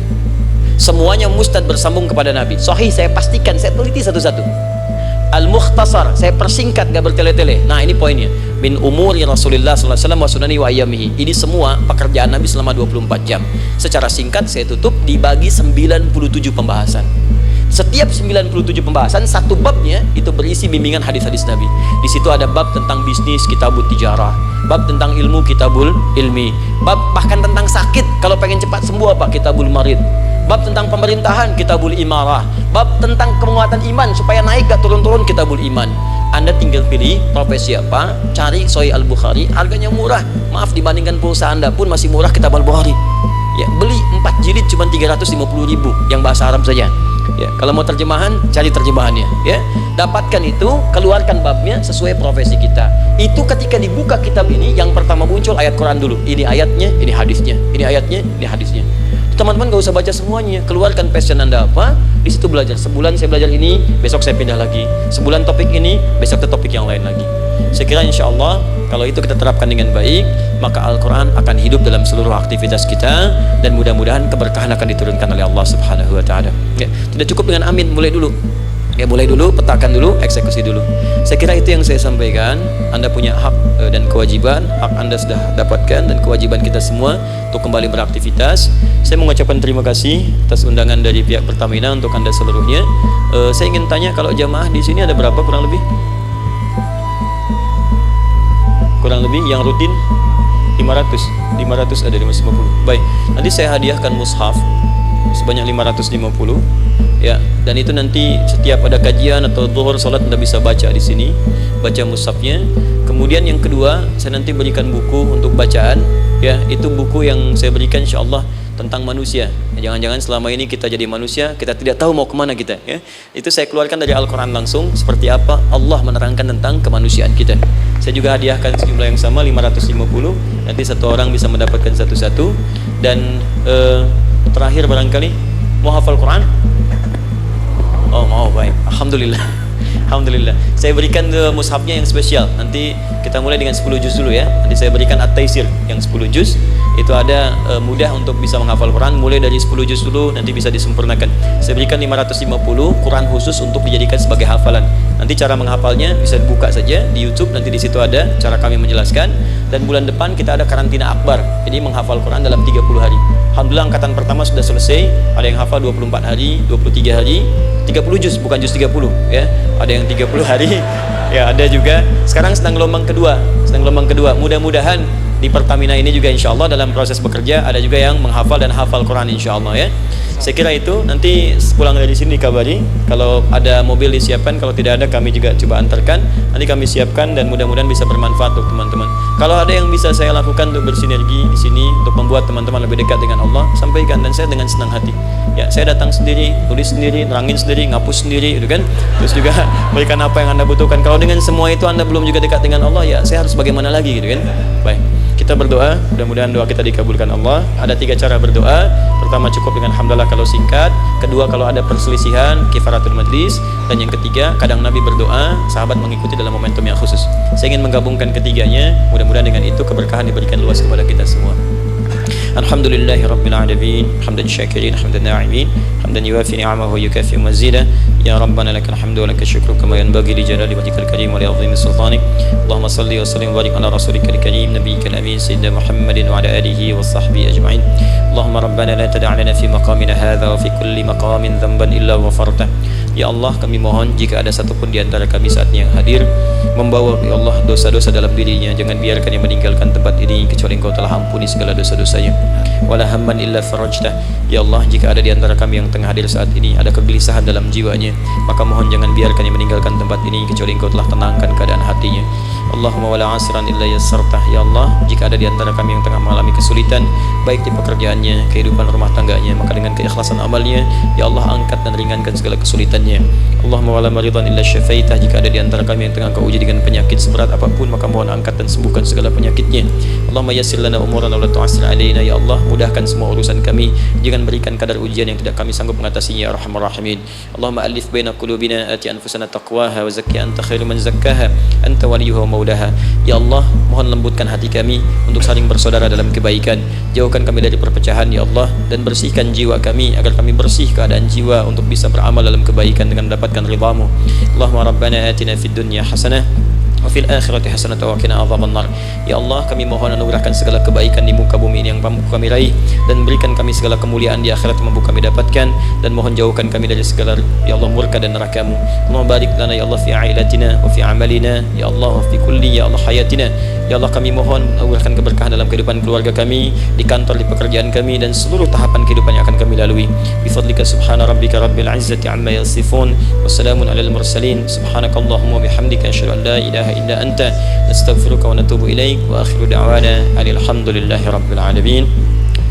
A: Semuanya mustad bersambung kepada Nabi. Sahih saya pastikan, saya teliti satu-satu. Al-Mukhtasar saya persingkat, gak bertele-tele. Nah, ini poinnya. Min umuri Rasulullah sallallahu alaihi wasallam wa sunani wa ayyamihi. Ini semua pekerjaan Nabi selama 24 jam. Secara singkat saya tutup dibagi 97 pembahasan. Setiap 97 pembahasan satu babnya itu berisi bimbingan hadis-hadis Nabi. Di situ ada bab tentang bisnis, kitabut tijarah, bab tentang ilmu, kitabul ilmi, bab bahkan tentang sakit, kalau pengen cepat sembuh apa, kitabul marid, bab tentang pemerintahan, kitabul imarah, bab tentang penguatan iman supaya naik gak turun-turun, kitabul iman. Anda tinggal pilih profesi apa, cari Sahih Al-Bukhari, harganya murah. Maaf, dibandingkan pulsa Anda pun masih murah kitab Al-Bukhari. Ya, beli 4 jilid cuma 350.000 yang bahasa Arab saja. Ya, kalau mau terjemahan, cari terjemahannya. Ya, dapatkan itu, keluarkan babnya sesuai profesi kita. Itu ketika dibuka kitab ini, yang pertama muncul ayat Quran dulu. Ini ayatnya, ini hadisnya. Ini ayatnya, ini hadisnya. Teman-teman gak usah baca semuanya, keluarkan passion Anda apa, di situ belajar. Sebulan saya belajar ini, besok saya pindah lagi. Sebulan topik ini, besok ke topik yang lain lagi. Saya kira insya Allah kalau itu kita terapkan dengan baik, maka Al-Quran akan hidup dalam seluruh aktivitas kita dan mudah-mudahan keberkahan akan diturunkan oleh Allah Subhanahu wa Ta'ala. Ya, tidak cukup dengan amin, mulai dulu. Ya, mulai dulu, petakan dulu, eksekusi dulu. Saya kira itu yang saya sampaikan. Anda punya hak dan kewajiban. Hak Anda sudah dapatkan dan kewajiban kita semua untuk kembali beraktivitas. Saya mengucapkan terima kasih atas undangan dari pihak Pertamina untuk Anda seluruhnya. Saya ingin tanya, kalau jamaah di sini ada berapa kurang lebih? Kurang lebih yang rutin 500 ada 550. Baik, nanti saya hadiahkan mushaf sebanyak 550 ya, dan itu nanti setiap ada kajian atau zuhur salat Anda bisa baca di sini, baca mushafnya. Kemudian yang kedua, saya nanti berikan buku untuk bacaan ya, itu buku yang saya berikan insyaallah tentang manusia. Jangan-jangan selama ini kita jadi manusia, kita tidak tahu mau kemana kita ya. Itu saya keluarkan dari Al-Quran langsung, seperti apa Allah menerangkan tentang kemanusiaan kita. Saya juga hadiahkan sejumlah yang sama 550. Nanti satu orang bisa mendapatkan satu-satu. Dan terakhir barangkali mau hafal Quran? Oh mau, baik, alhamdulillah. Alhamdulillah. Saya berikan mushafnya yang spesial. Nanti kita mulai dengan 10 juz dulu ya. Nanti saya berikan At-Taisir yang 10 juz. Itu ada mudah untuk bisa menghafal Quran. Mulai dari 10 juz dulu, nanti bisa disempurnakan. Saya berikan 550 Quran khusus untuk dijadikan sebagai hafalan. Nanti cara menghafalnya bisa dibuka saja di YouTube. Nanti di situ ada cara kami menjelaskan. Dan bulan depan kita ada karantina akbar. Jadi menghafal Quran dalam 30 hari. Alhamdulillah angkatan pertama sudah selesai. Ada yang hafal 24 hari, 23 hari, 30 juz, bukan juz 30 ya. Ada yang 30 hari. Ya, ada juga. Sekarang sedang gelombang kedua. Mudah-mudahan di Pertamina ini juga insya Allah dalam proses bekerja ada juga yang menghafal dan hafal Quran insya Allah ya. Saya kira itu, nanti pulang dari sini dikabari. Kalau ada mobil disiapkan, kalau tidak ada kami juga coba antarkan. Nanti kami siapkan dan mudah-mudahan bisa bermanfaat untuk teman-teman. Kalau ada yang bisa saya lakukan untuk bersinergi di sini untuk membuat teman-teman lebih dekat dengan Allah, sampaikan, dan saya dengan senang hati. Ya, saya datang sendiri, tulis sendiri, nerangin sendiri, ngapus sendiri, gitu kan. Terus juga berikan apa yang Anda butuhkan. Kalau dengan semua itu Anda belum juga dekat dengan Allah, ya saya harus bagaimana lagi, gitu kan. Baik. Kita berdoa, mudah-mudahan doa kita dikabulkan Allah. Ada 3 cara berdoa. Pertama, cukup dengan hamdalah kalau singkat. Kedua, kalau ada perselisihan, kifaratul majlis. Dan yang ketiga, kadang Nabi berdoa, sahabat mengikuti dalam momentum yang khusus. Saya ingin menggabungkan ketiganya. Mudah-mudahan dengan itu keberkahan diberikan luas kepada kita semua. Alhamdulillahi Rabbil Alamin, hamdan syakirin, hamdan na'imin, hamdan yuafi ni'amahu wa yukafi mazidah. Ya Rabbana lakal hamdu wa lakal syukru kama yanbaghi li jalali wajhikal karim wa li 'azimi sultanik. Allahumma salli wa sallim wa barik ala rasulika karim nabiyyikal amin sayyidina Muhammadin wa ala alihi wa sahbihi ajma'in. Allahumma rabbana la tada' lana fi maqamina hadha wa fi kulli maqamin dhanban illa ghafartah. Ya Allah, kami mohon jika ada satupun di antara kami saat ini yang hadir membawa ya Allah dosa-dosa dalam dirinya, jangan biarkan dia meninggalkan tempat ini kecuali Engkau telah ampuni segala dosa-dosanya. Wala hamman illa farajtah. Ya Allah, jika ada di antara kami yang tengah hadir saat ini ada kegelisahan dalam jiwanya, maka mohon jangan biarkan dia meninggalkan tempat ini kecuali Engkau telah tenangkan keadaan hatinya. Allahumma wala asran illa yassartah. Ya Allah, jika ada di antara kami yang tengah mengalami kesulitan baik di pekerjaannya, kehidupan rumah tangganya, maka dengan keikhlasan amalnya ya Allah angkat dan ringankan segala kesulitannya. Allahumma wala maridan illa syafaitah. Jika ada di antara kami yang tengah Kau uji dengan penyakit seberat apapun, maka mohon angkat dan sembuhkan segala penyakitnya. Allahumma yassir lana umurana wa la tu'assir alaina. Ya Allah, mudahkan semua urusan kami, jangan berikan kadar ujian yang tidak kami sanggup mengatasinya ya arhamar rahimin. Allahumma alif baina qulubina, ati anfusana taqwaha wa zakki anta khairu man zakkaha anta waliyuha wa maulaha. Ya Allah, mohon lembutkan hati kami untuk saling bersaudara dalam kebaikan. Jauhkan kami dari perpecahan ya Allah, dan bersihkan jiwa kami agar kami bersih keadaan jiwa untuk bisa beramal dalam kebaikan dengan mendapatkan ridha-Mu. Allahumma rabbana atina fid dunya hasanah wa fil akhirati hasanah wa qina adzabannar. Ya Allah, kami mohon anugerahkan segala kebaikan di muka bumi ini yang mampu kami raih, dan berikan kami segala kemuliaan di akhirat yang mampu kami dapatkan, dan mohon jauhkan kami dari segala ya Allah murka dan neraka-Mu. Allahumma barik lana ya Allah fi ailatina wa fi amalina ya Allah wa fi kulli ya Allah hayatina. Ya Allah, kami mohon anugerahkan keberkahan dalam kehidupan keluarga kami, di kantor, di pekerjaan kami, dan seluruh tahapan kehidupan yang akan kami lalui. Bi fadlika subhana rabbika rabbil izzati amma yasifun wa salamun alal mursalin. Subhanakallahumma bihamdika asyhadu an la ilaha illa anta nastaghfiruka wa natubu ilaik wa akhiru da'wana alhamdulillahi rabbil alamin.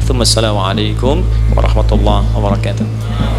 A: Thumma assalamu alaikum warahmatullahi wabarakatuh.